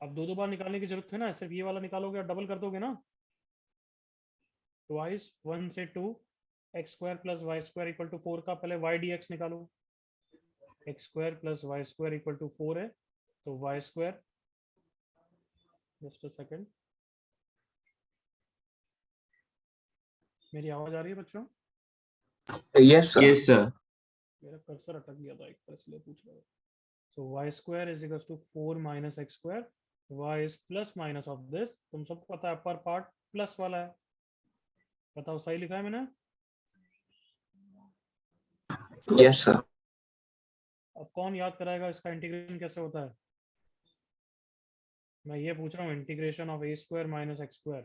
अब दो बार निकालने की जरूरत है ना, सिर्फ ये वाला निकालोगे और डबल कर दोगे ना, ट्वाइस 1 से 2 x square plus y square equal to 4 का पहले वाई डी एक्स निकालो, x square plus y square equal to 4 है, तो y square, just a second, मेरी आवाज आ रही है बच्चों? Yes, sir. Yes, sir. मेरा कर्सर अटक गया था एक बार, इसलिए पूछ रहा हूँ। So y square is equal to 4 minus x square, y is plus minus of this, तुम सबको पता है पर पार्ट प्लस वाला है, बताओ सही लिखा है मैंने? Yes, sir. अब कौन याद कराएगा इसका इंटीग्रेशन कैसे होता है? मैं ये पूछ रहा हूँ, integration of A square minus x square,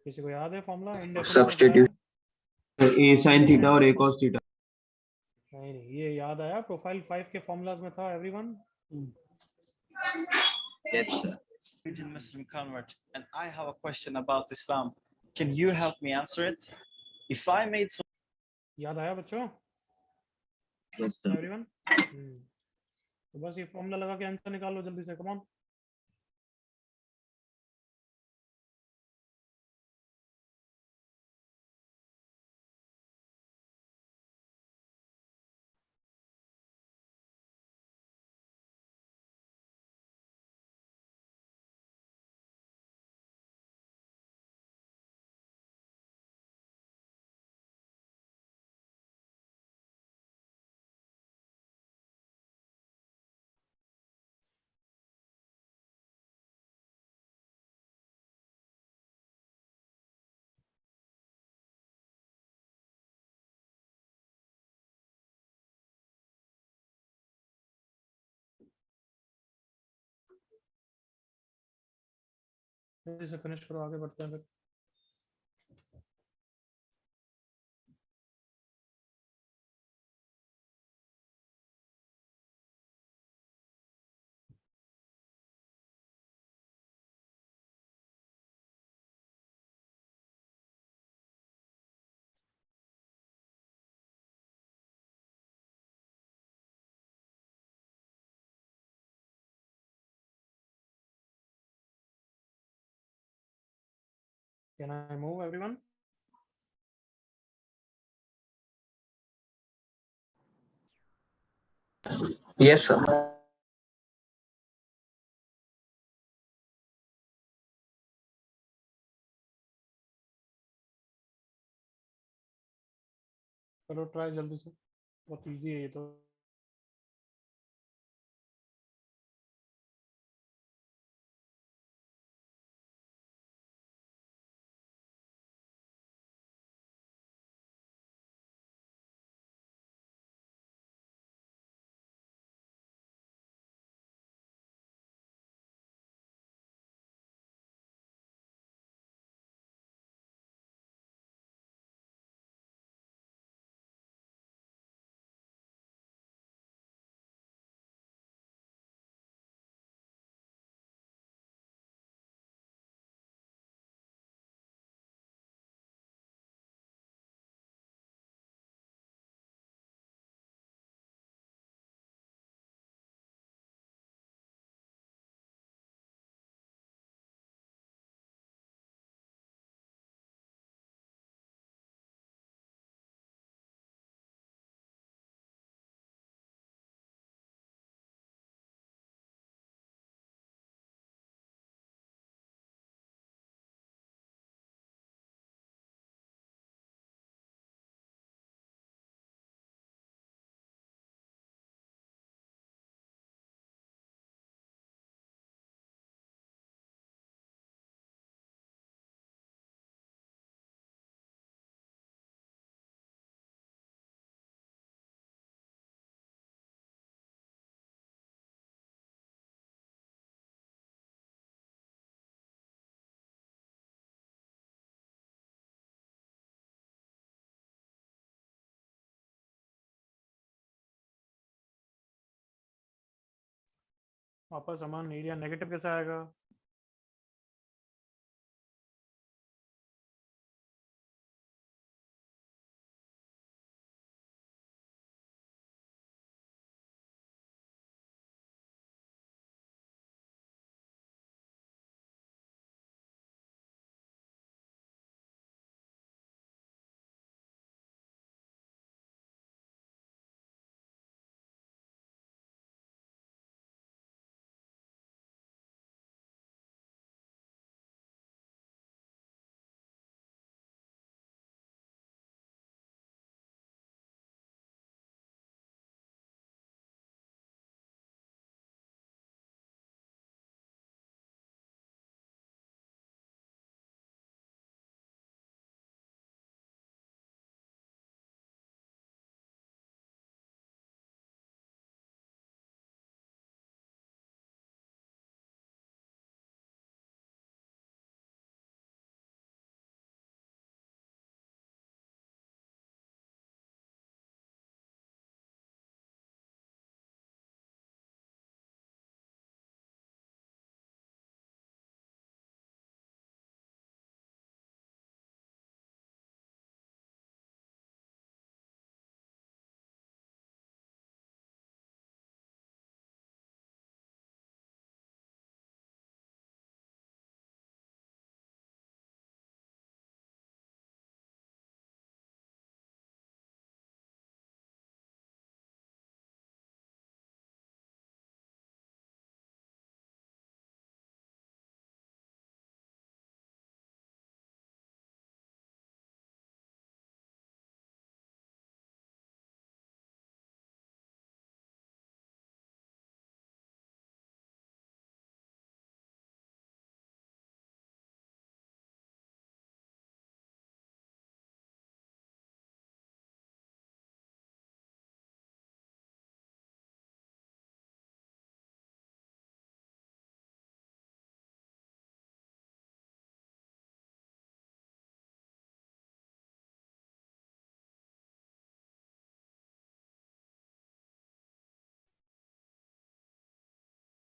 किसी को याद है formula? Substitute. A sin theta और A cos theta. नहीं नहीं, ये याद आया, प्रोफाइल 5 के फॉर्मूलाज में था everyone. Yes, sir. Muslim convert, and I have a question about Islam. Can you help me answer it? If I made some याद आया बच्चों Yes, sir. एवरीवन? तो बस ये फॉर्मूला लगा के आंसर निकालो जल्दी से, कम ऑन। जल्दी से फिनिश करो, आगे बढ़ते हैं फिर। Can I move everyone? Yes, sir. करो ट्राई जल्दी से, बहुत इजी है ये तो। वापस अमन, एरिया नेगेटिव कैसे आएगा?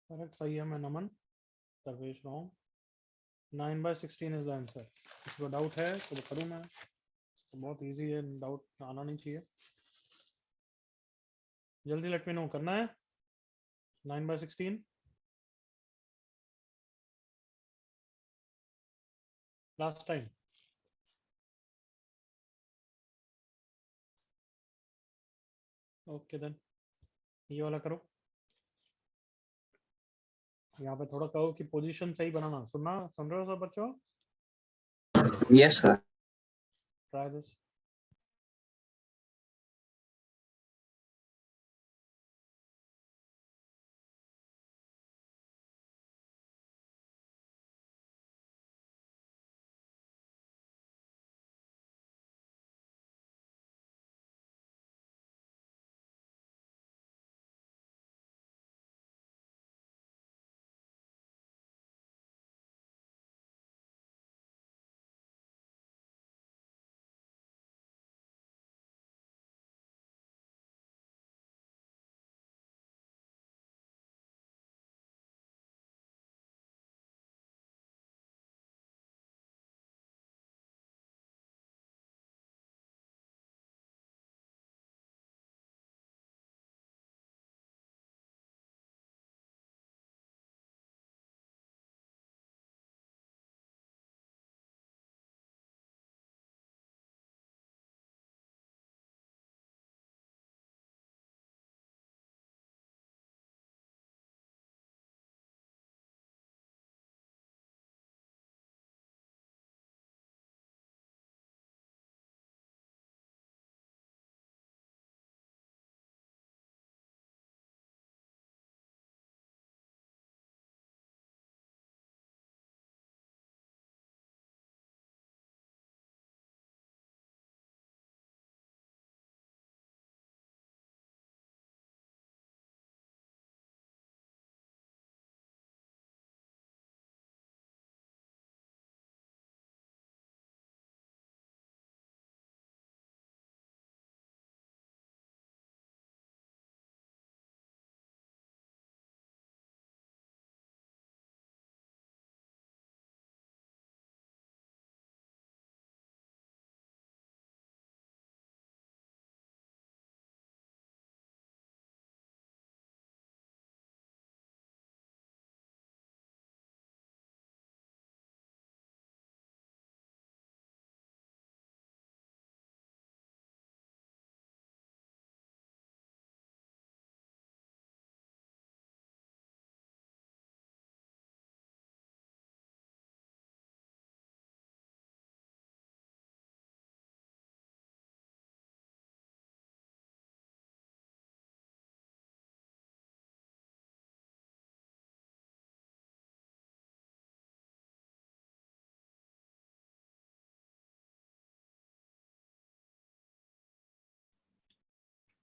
करेक्ट, सही है। मैं Naman, Sarvesh wrong. 9/16 is the answer. किसी को डाउट है तो करूँ मैं? तो बहुत इजी है, डाउट आना नहीं चाहिए। जल्दी लेट मी नो, करना है 9/16? Last time. ओके देन, ये वाला करो। यहाँ पे थोड़ा कहो कि पोजीशन सही बनाना। सुन रहे हो सब बच्चों? Yes, sir. Try this.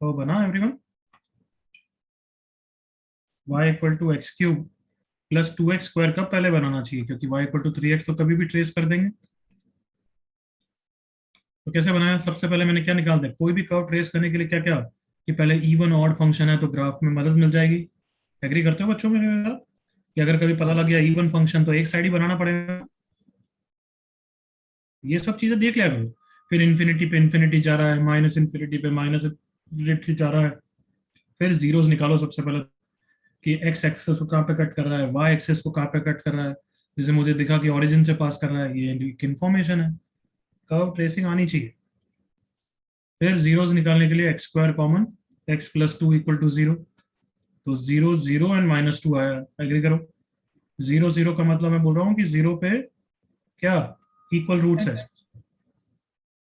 तो बना everyone, y equal to x cube plus 2x square कब पहले बनाना चाहिए, क्योंकि y इक्वल टू 3x तो कभी भी ट्रेस कर देंगे। तो कैसे बनाया, सबसे पहले मैंने क्या निकाल दिया, कोई भी कर्व ट्रेस करने के लिए क्या क्या, कि पहले इवन ऑड फंक्शन है तो ग्राफ में मदद मिल जाएगी। एग्री करते हो बच्चों मेरे साथ कि अगर कभी पता लग गया इवन फंक्शन तो एक साइड ही बनाना पड़ेगा। ये सब चीजें देख लिया करो। फिर इन्फिनिटी पे इन्फिनिटी जा रहा है, माइनस इन्फिनिटी पे माइनस इन्फिनिटी जा रहा है। फिर जीरोस निकालो सबसे पहले, कि एक्स एक्सेस को कहाँ पे कट कर रहा है, वाई एक्सेस को कहाँ पे कट कर रहा है। जैसे मुझे दिखा कि ओरिजिन से पास कर रहा है, ये इन्फॉर्मेशन है, कर्व ट्रेसिंग आनी चाहिए। फिर जीरोस निकालने के लिए x square common, x plus 2 equal to 0, तो 0 0 एंड माइनस 2 आया। एग्री करो, 0 0 का मतलब मैं बोल रहा हूँ कि 0 पे क्या इक्वल रूट्स है,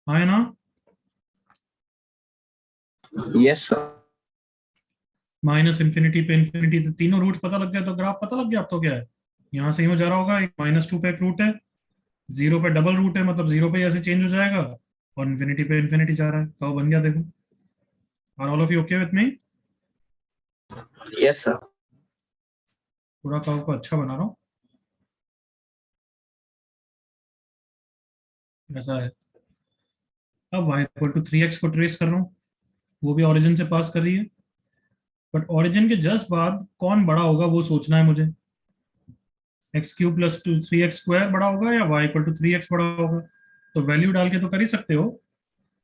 आए ना। Yes, sir. माइनस इन्फिनिटी पे इन्फिनिटी, तो तीनों रूट पता लग गया, तो ग्राफ पता लग गया। अब तो क्या है, यहाँ से ही हो जा रहा होगा, एक -2 पे एक रूट है, 0 पे डबल रूट है, मतलब 0 पे ऐसे चेंज हो जाएगा, और इन्फिनिटी पे इन्फिनिटी जा रहा है, तो बन गया देखो। Are all of you okay with me? Yes, sir. पूरा कर्व को अच्छा बना रहा हूँ, ऐसा है। अब y इक्वल टू 3x को ट्रेस कर रहा हूँ, वो भी ओरिजिन से पास कर रही है, बट ओरिजिन के जस्ट बाद कौन बड़ा होगा वो सोचना है मुझे। X cube plus 3x square बड़ा होगा या y इक्वल टू 3x बड़ा होगा। तो वैल्यू डाल के तो कर ही सकते हो,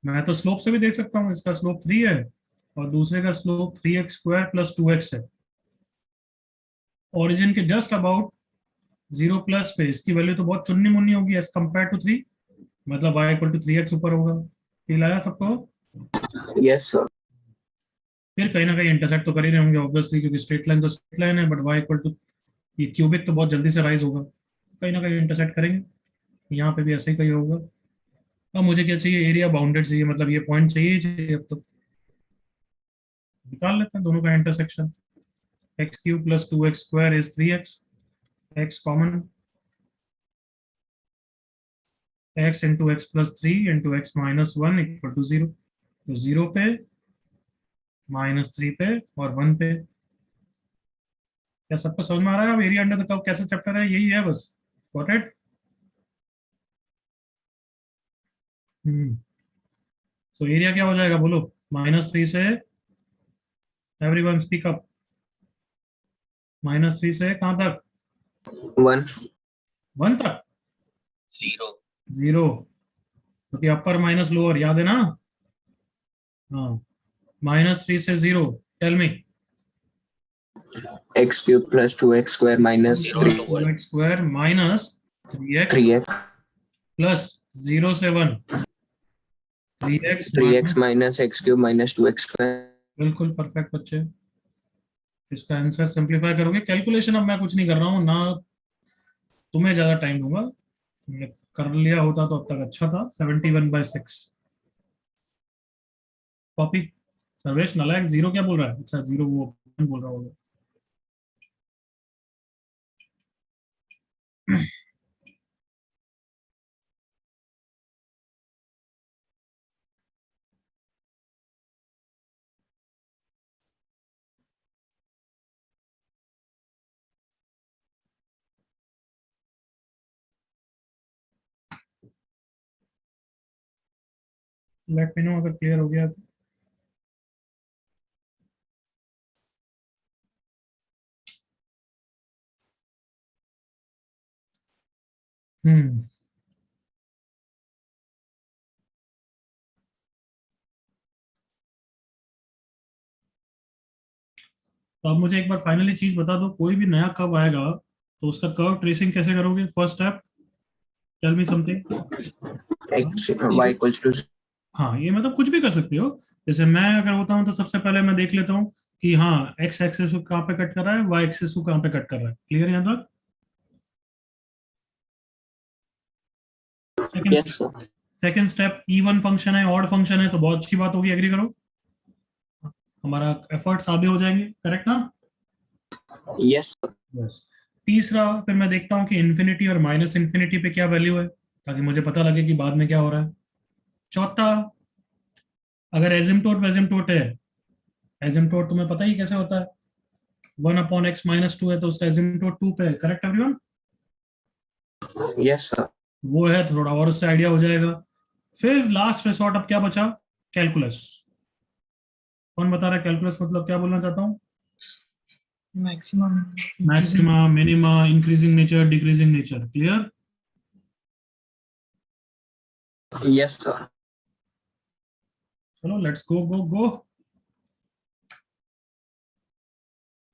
मैं तो स्लोप से भी देख सकता हूँ, इसका स्लोप 3 है और दूसरे का slope 3x square plus 2x है। ओरिजिन के जस्ट अबाउट 0 प्लस पे इसकी वैल्यू तो बहुत चुन्नी मुन्नी होगी एज कम्पेयर टू 3, मतलब y इक्वल टू 3x ऊपर होगा। फील आया सबको? Yes, sir. फिर कहीं ना कहीं इंटरसेक्ट तो कर ही रहे होंगे ऑब्वियसली, क्योंकि स्ट्रेट लाइन तो स्ट्रेट लाइन है, बट y इक्वल टू ये क्यूबिक तो बहुत जल्दी से राइज होगा, कहीं ना कहीं इंटरसेक्ट करेंगे। यहाँ पे भी ऐसे ही कहीं होगा। अब मुझे क्या चाहिए, एरिया बाउंडेड चाहिए, मतलब ये पॉइंट चाहिए ही चाहिए। अब तो निकाल लेते हैं दोनों का intersection. X cube plus 2x square is 3x, x common, x into x plus 3 into x minus 1 equal to 0। तो 0 पे, -3 पे और 1 पे। क्या सबको समझ में आ रहा है अब एरिया अंडर द कर्व कैसे चैप्टर है? यही है बस, गॉट इट। सो एरिया क्या हो जाएगा बोलो, -3 से, एवरीवन स्पीक अप, -3 से कहां तक? 1. 1 तक, 0. 0, क्योंकि अपर माइनस लोअर याद है ना। हाँ, -3 से 0, tell me. X cube plus 2x square minus 3. 2x square minus 3x 3x. Plus 0 से 1, 3x 3x minus x cube minus 2x square. बिल्कुल परफेक्ट बच्चे। इसका आंसर सिंपलीफाई करोगे, कैलकुलेशन अब मैं कुछ नहीं कर रहा हूँ ना, तुम्हें ज्यादा टाइम दूंगा, तुमने कर लिया होता तो अब तक अच्छा था। 71/6 कॉपी। सर्वेश नालायक, 0 क्या बोल रहा है? अच्छा 0 वो बोल रहा होगा। लेट मी नो अगर क्लियर हो गया तो। हम्म तो अब मुझे एक बार फाइनली चीज बता दो, कोई भी नया कर्व आएगा तो उसका कर्व ट्रेसिंग कैसे करोगे? First step, tell me something. X y equals to हाँ, ये मतलब कुछ भी कर सकते हो। जैसे मैं अगर होता हूँ तो सबसे पहले मैं देख लेता हूँ कि हाँ एक्स एक्सेस को कहाँ पे कट कर रहा है, वाई एक्सेस को कहाँ पे कट कर रहा है। क्लियर यहाँ तक? yes sir. Second step, even function है, ऑड फंक्शन है, तो बहुत अच्छी बात होगी, एग्री करो, हमारा एफर्ट्स आधे हो जाएंगे, करेक्ट ना? Yes sir. बस। तीसरा, फिर मैं देखता हूँ कि इन्फिनिटी और माइनस इन्फिनिटी पे क्या वैल्यू है, ताकि मुझे पता लगे कि बाद में क्या हो रहा है। चौथा, अगर एजिम्टोट वेजिम्टोट है एसिम्पटोट तुम्हें पता ही कैसे होता है, 1/x-2 है तो उसका एसिम्पटोट 2 पे है, करेक्ट एवरीवन? Yes, sir. वो है, थोड़ा और उससे आइडिया हो जाएगा। फिर लास्ट रिसोर्ट अब क्या बचा? कैलकुलस। कौन बता रहा है कैलकुलस मतलब क्या बोलना चाहता हूँ? Maximum. Maxima, minima, increasing nature, decreasing nature, clear? Yes, sir. चलो लेट्स गो गो गो।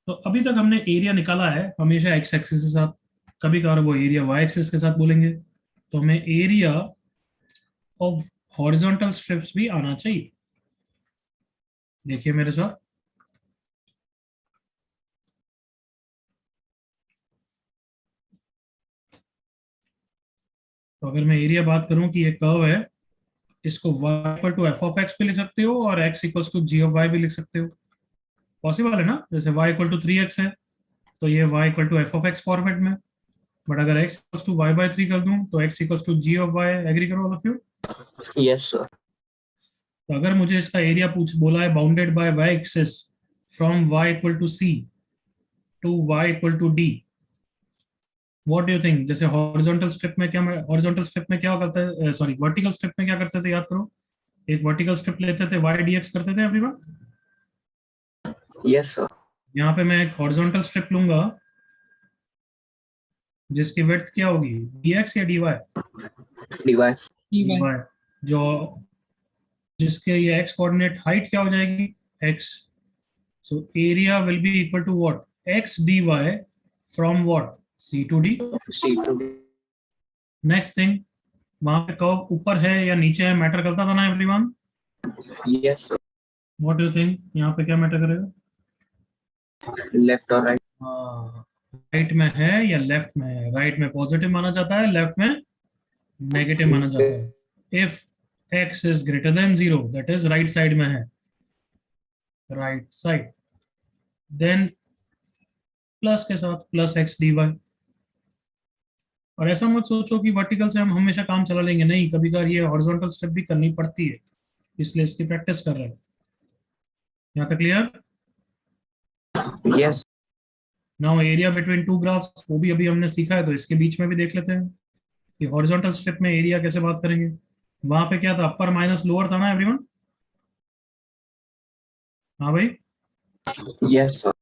तो अभी तक हमने एरिया निकाला है हमेशा एक्स एक्सिस के साथ, कभी कभार वो एरिया वाई एक्सिस के साथ बोलेंगे, तो हमें एरिया ऑफ हॉरिजॉन्टल स्ट्रिप्स भी आना चाहिए। देखिए मेरे साथ, तो अगर मैं एरिया बात करूं कि ये कर्व है, इसको y equal to f of x भी लिख सकते हो और x equals to g of y भी लिख सकते हो। पॉसिबल है ना? जैसे y इक्वल टू 3x है तो ये y equal to f of x format में, बट अगर x equals to y by 3 कर दूं तो x equals to g of y। Agree करो all of you? Yes, sir. तो अगर मुझे इसका एरिया पूछ बोला है bounded by y axis from y equal to c to y equal to d, what do you think? जैसे horizontal strip में क्या, हॉरिजॉन्टल स्ट्रिप में क्या करता है, सॉरी वर्टिकल स्ट्रिप में क्या करते थे, याद करो। एक वर्टिकल स्ट्रिप लेते थे, y dx करते थे एवरीवन। Yes, sir. यहाँ पे मैं एक हॉरिजॉन्टल स्ट्रिप लूंगा जिसकी विड्थ क्या होगी, dx या dy? Dy. dy, जो जिसके ये x कोऑर्डिनेट हाइट क्या हो जाएगी, x, so area will be equal to what, x dy from what, c to d। C to D. Next thing, वहां पे कर्व ऊपर है या नीचे है मैटर करता था ना everyone? Yes, sir. What do you think यहाँ पे क्या मैटर करेगा? Left or right? राइट में है या लेफ्ट में है? राइट में पॉजिटिव माना जाता है, लेफ्ट में नेगेटिव माना जाता है। If x is greater than 0 that is right side में है, राइट साइड, देन प्लस के साथ प्लस एक्स डी वाई। और ऐसा मत सोचो कि वर्टिकल से हम हमेशा काम चला लेंगे, नहीं, कभी कभार ये हॉरिजॉन्टल स्टेप भी करनी पड़ती है, इसलिए इसकी प्रैक्टिस कर रहे हैं। यहाँ तक clear? Yes. Now area between two graphs, वो भी अभी हमने सीखा है तो इसके बीच में भी देख लेते हैं कि हॉरिजॉन्टल स्ट्रिप में एरिया कैसे बात करेंगे। वहां पे क्या था, अपर माइनस लोअर था ना एवरीवन? हाँ भाई, Yes, sir.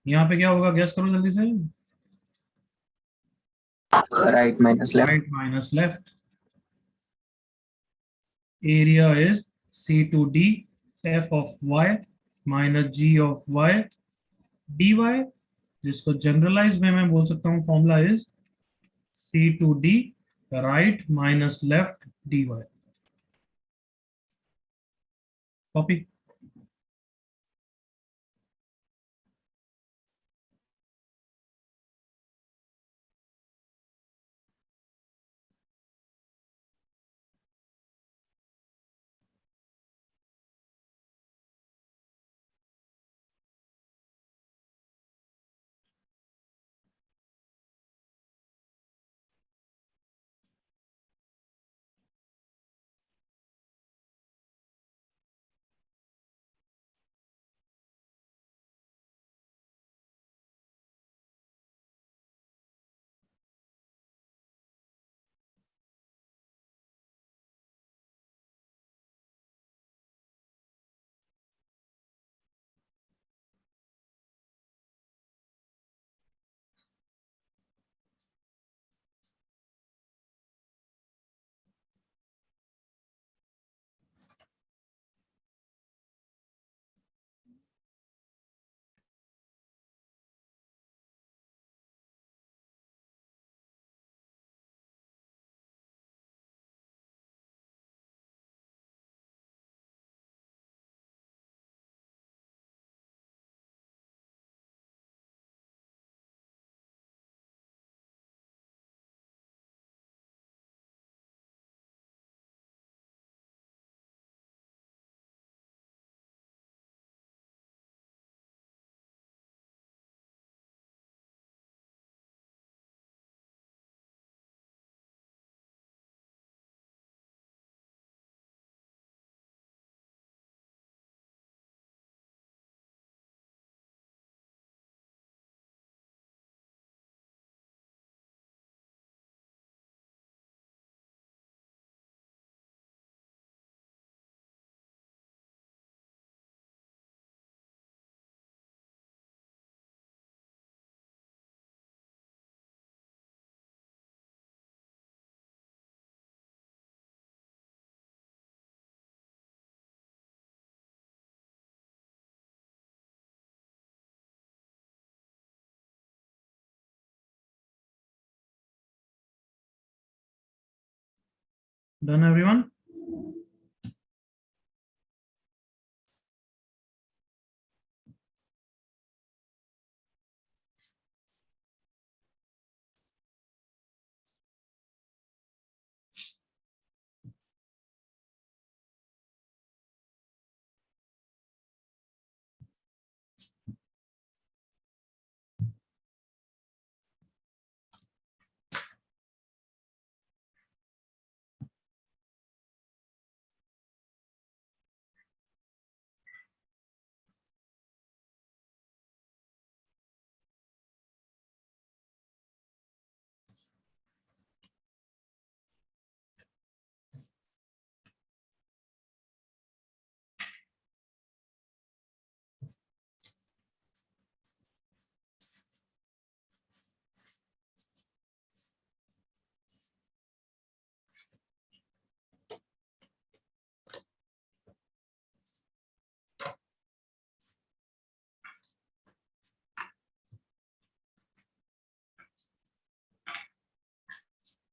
यहाँ पे क्या होगा, गैस करो जल्दी से। Right minus left. Right minus left, area is c to d f of y minus g of y dy, जिसको जनरलाइज में मैं बोल सकता हूँ formula is c to d right minus left dy। Copy. Done, everyone?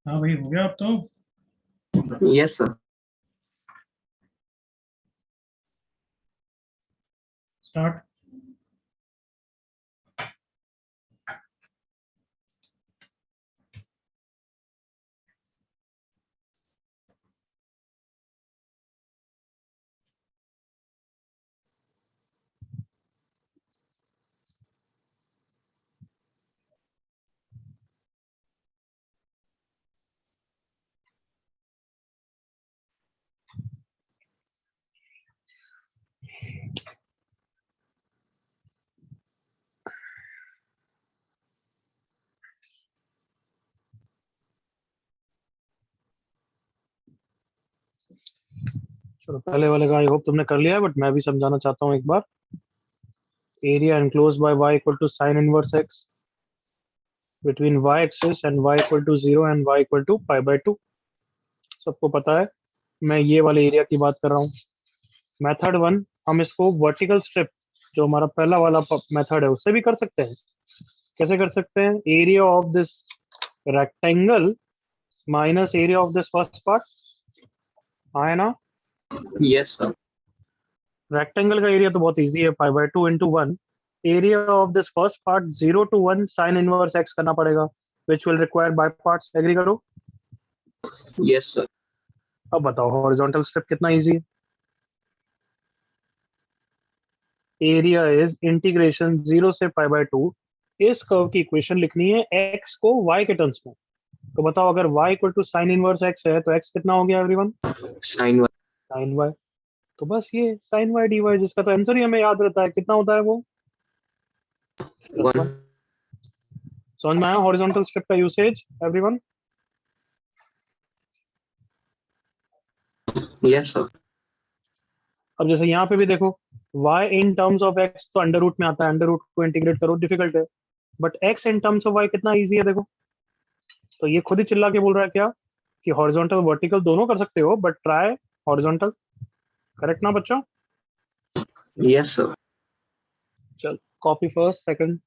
हाँ भाई, हो गया अब तो. Yes, sir. Start. चलो पहले वाले का आई होप तुमने कर लिया है, बट मैं भी समझाना चाहता हूँ एक बार. Area enclose by y equal to sine inverse x between y axis and y equal to 0 and y equal to pi by 2. सबको पता है मैं ये वाले एरिया की बात कर रहा हूँ. मेथड वन, हम इसको वर्टिकल स्ट्रिप जो हमारा पहला वाला मेथड है उससे भी कर सकते हैं. कैसे कर सकते हैं? Area of this rectangle minus area of this first part. हाँ है ना? Yes, sir. रेक्टेंगल का एरिया तो बहुत इजी है, pi by 2 into 1. Area of this first part 0 to 1 sine inverse x करना पड़ेगा, which will require by parts. Agree करो. Yes, sir. अब बताओ हॉरिजॉन्टल स्ट्रिप कितना इजी है. एरिया इज इंटीग्रेशन 0 से पाई बाय 2. इस कर्व की इक्वेशन लिखनी है एक्स को y के टर्म्स में. तो बताओ अगर y equal to sine inverse x है तो x कितना हो गया एवरीवन? Sine 1. Sign y. तो बस ये साइन y dy, जिसका तो आंसर ही हमें याद रहता है, कितना होता है वो? +1. 1. समझ में आया हॉरिजॉन्टल स्ट्रिप का यूसेज एवरीवन? Yes, sir. अब जैसे यहाँ पे भी देखो, y in terms of x तो अंडर रूट में आता है, अंडर रूट को इंटीग्रेट करो डिफिकल्ट है, but x in terms of y कितना इजी है देखो. तो ये खुद ही चिल्ला के बोल रहा है क्या कि हॉरिजॉन्टल वर्टिकल दोनों कर सकते हो, बट ट्राई हॉरिजॉन्टल. करेक्ट ना बच्चों? Yes, sir. चल कॉपी फर्स्ट सेकंड.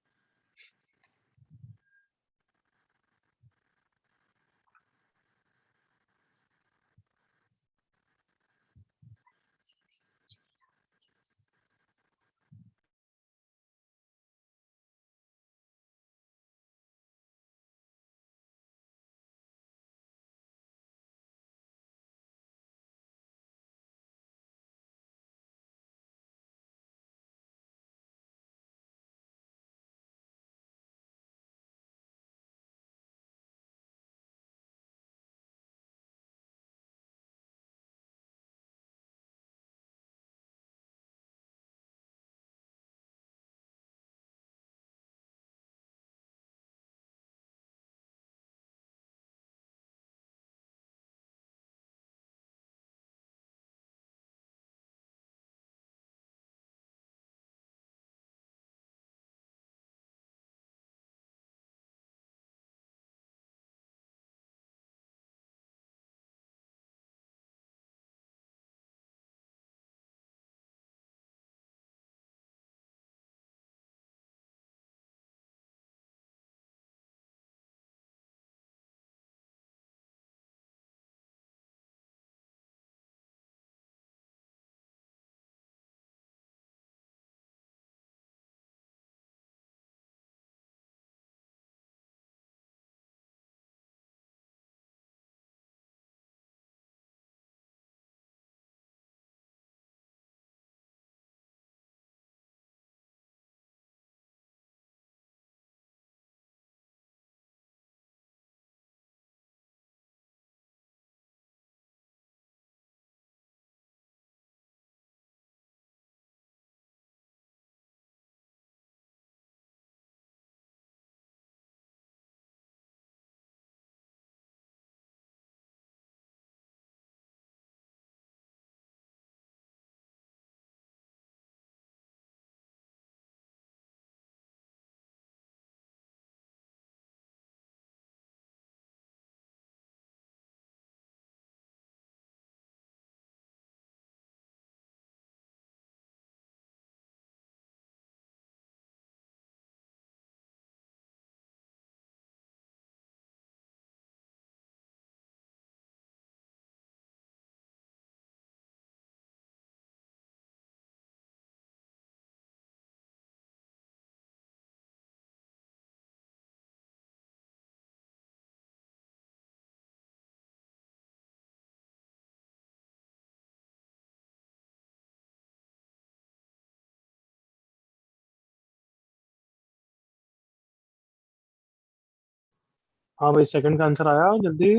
हाँ भाई, सेकंड का आंसर आया जल्दी।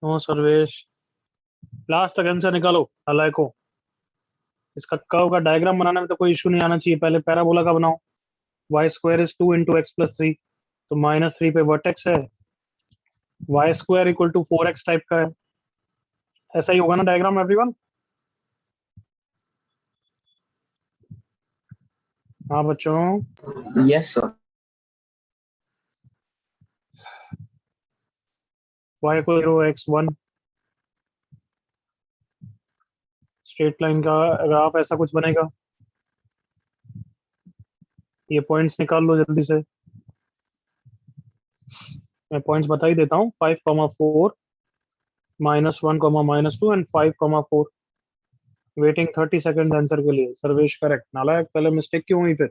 नो सर्वेश, लास्ट तक आंसर निकालो नालायको। इसका कर्व का डायग्राम बनाने में तो कोई इशू नहीं आना चाहिए। पहले पैराबोला का बनाओ। वाई स्क्वायर इज 2 × x + 3, तो -3 पे वर्टेक्स है। Y square equal to 4x type का है। ऐसा ही होगा ना डायग्राम एवरीवन? हाँ बच्चों। Yes, sir. y equal 0 x 1, straight line का ग्राफ ऐसा कुछ बनेगा। ये पॉइंट्स निकाल लो जल्दी से। मैं पॉइंट्स बता ही देता हूँ। 5, 4, -1, -2 एंड 5, 4। वेटिंग 30 सेकंड आंसर के लिए। सर्वेश करेक्ट। नालायक, पहले मिस्टेक क्यों हुई फिर?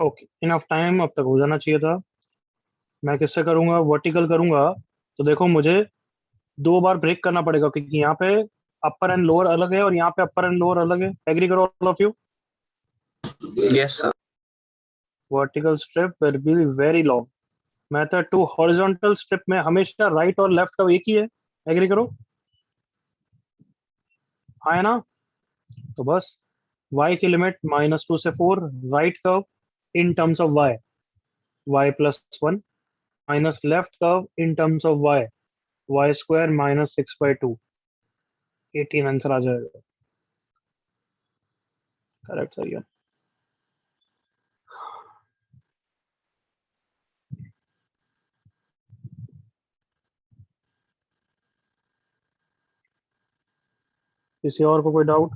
ओके, इनफ टाइम, अब तक हो जाना चाहिए था। मैं किससे करूंगा? वर्टिकल करूंगा तो देखो मुझे 2 बार ब्रेक करना पड़ेगा, क्योंकि यहाँ पे अपर एंड लोअर अलग है और यहाँ पे अपर एंड लोअर अलग है। एग्री करो all of you? Yes, sir. Vertical strip will be very long. Method 2, horizontal strip में हमेशा राइट और लेफ्ट का एक ही है। एग्री करो? हाँ है ना? तो बस y की लिमिट -2 से 4, right curve in terms of y, y+1, minus left curve in terms of y, y² -6/2। 18 answer आ जाएगा। करेक्ट, सही है। किसी और को कोई doubt?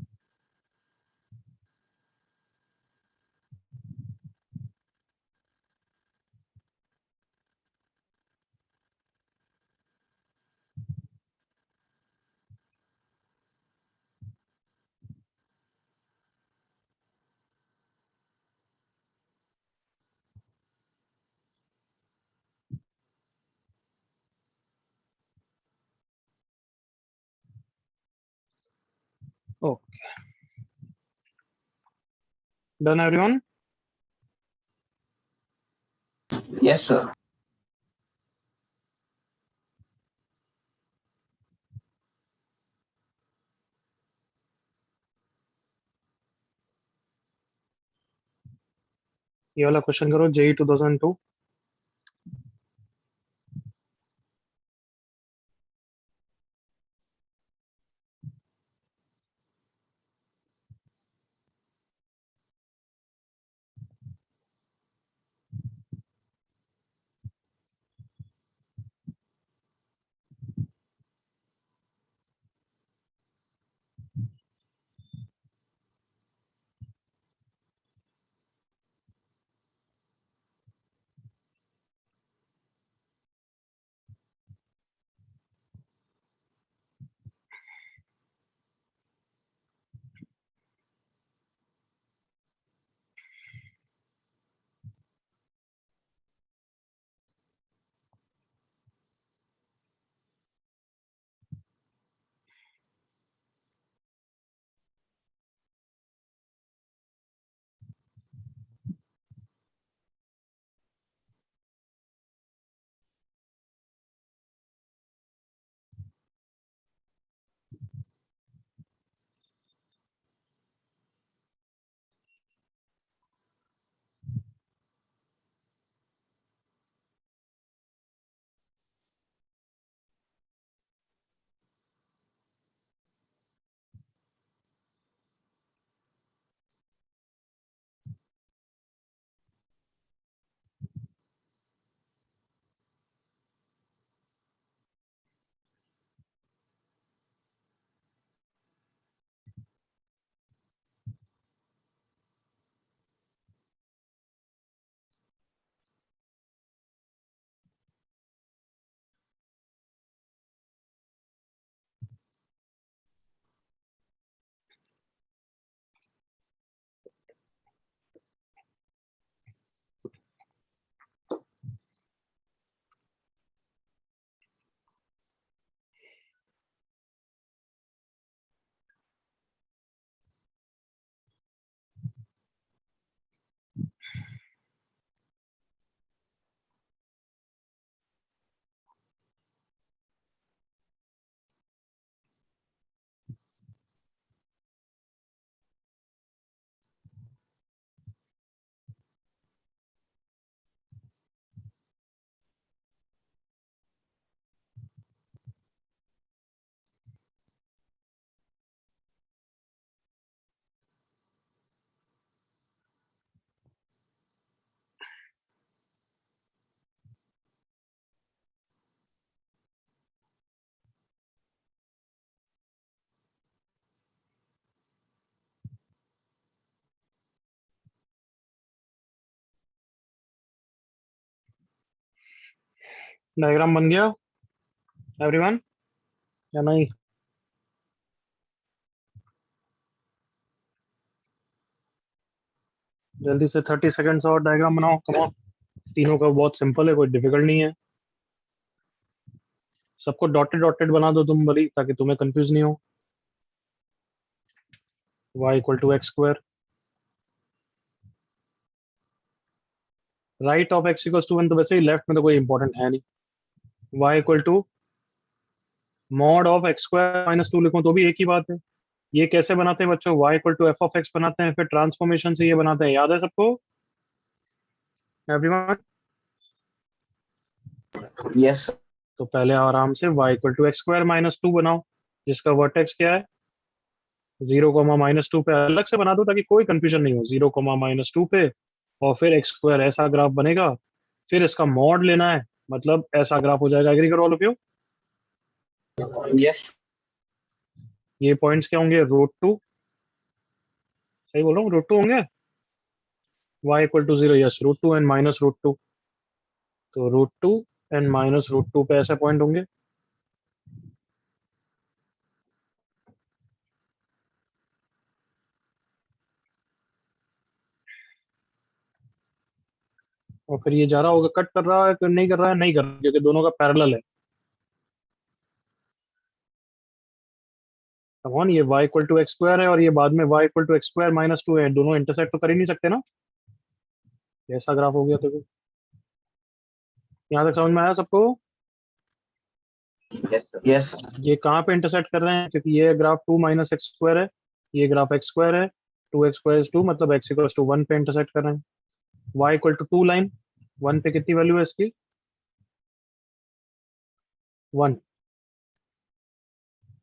Okay, done everyone? Yes, sir. ये वाला क्वेश्चन करो, जेई 2002। डायग्राम बन गया एवरीवन या नहीं? जल्दी से 30 सेकंड्स और डायग्राम बनाओ, कम ऑन। तीनों का बहुत सिंपल है, कोई डिफिकल्ट नहीं है। सबको डॉटेड डॉटेड बना दो तुम बड़ी, ताकि तुम्हें कंफ्यूज नहीं हो। y equal to x square, right of x equal to 1, तो वैसे ही लेफ्ट में तो कोई इंपॉर्टेंट है नहीं। y equal to mod of x square minus 2 लिखो तो भी एक ही बात है। ये कैसे बनाते हैं बच्चों? y equal to f of x बनाते हैं, फिर ट्रांसफॉर्मेशन से ये बनाते हैं, याद है सबको एवरीवन? Yes, sir. तो पहले आराम से y equal to x square minus 2 बनाओ, जिसका वर्टेक्स क्या है 0, -2 पे। अलग से बना दो ताकि कोई कंफ्यूजन नहीं हो। 0, -2 पे और फिर एक्स स्क्वायर, ऐसा ग्राफ बनेगा। फिर इसका मॉड लेना है, मतलब ऐसा ग्राफ हो जाएगा। एग्री करो ऑल ऑफ यू? Yes, ये पॉइंट्स क्या होंगे? √2, सही बोल रहा हूँ, √2 होंगे। y equal to 0, yes, √2 and minus √2। तो √2 एंड माइनस √2 पे ऐसे पॉइंट होंगे। और फिर ये जा रहा होगा, कट कर रहा है कि नहीं कर रहा है? नहीं कर रहा, क्योंकि दोनों का पैरेलल है। कौन? ये y equal to x square है और ये बाद में y equal to x square minus 2 है। दोनों इंटरसेक्ट तो कर ही नहीं सकते ना। ऐसा ग्राफ हो गया। तो यहाँ तक समझ में आया सबको? yes, sir. Yes, sir. ये कहाँ पे इंटरसेक्ट कर रहे हैं? क्योंकि ये ग्राफ 2 माइनस एक्स स्क्वायर है, ये ग्राफ एक्स स्क्वायर है। 2x स्क्वायर इज 2, मतलब x इक्वल टू 1 पे इंटरसेक्ट कर रहे हैं। y इक्वल टू 2 लाइन 1 पे कितनी वैल्यू है इसकी 1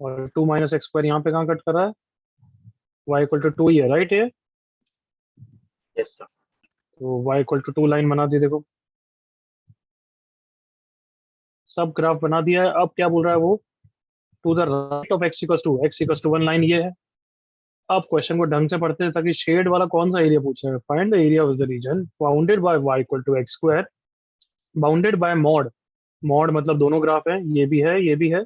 और 2 माइनस एक्स स्क्वायर यहाँ पे कहाँ कट कर रहा है y इक्वल टू 2 ही है राइट ये Yes, sir. तो y इक्वल टू 2 लाइन बना दी देखो सब ग्राफ बना दिया है अब क्या बोल रहा है वो to the right of x equals to 1 line ये है अब क्वेश्चन को ढंग से पढ़ते हैं ताकि शेड वाला कौन सा एरिया पूछा है find the area of the region bounded by y equal to x square bounded by mod मतलब दोनों ग्राफ है ये भी है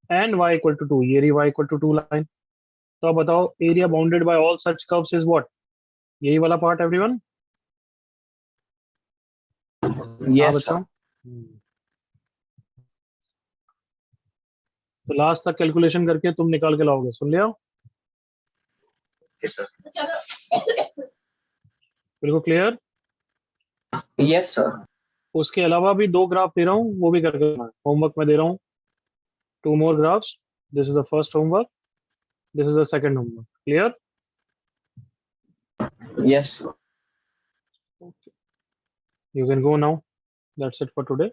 एंड y इक्वल टू 2 ये रही y इक्वल टू 2 लाइन तो अब बताओ area bounded bye all such curves is what यही वाला पार्ट एवरीवन Yes, sir. तो लास्ट तक कैलकुलेशन करके तुम निकाल के लाओगे सुन लिया Yes, sir. बिल्कुल क्लियर Yes, sir. उसके अलावा भी 2 ग्राफ दे रहा हूँ वो भी करके होमवर्क में दे रहा हूँ 2 more graphs this is the first homework this is the second homework clear Yes, sir. you can go now that's it for today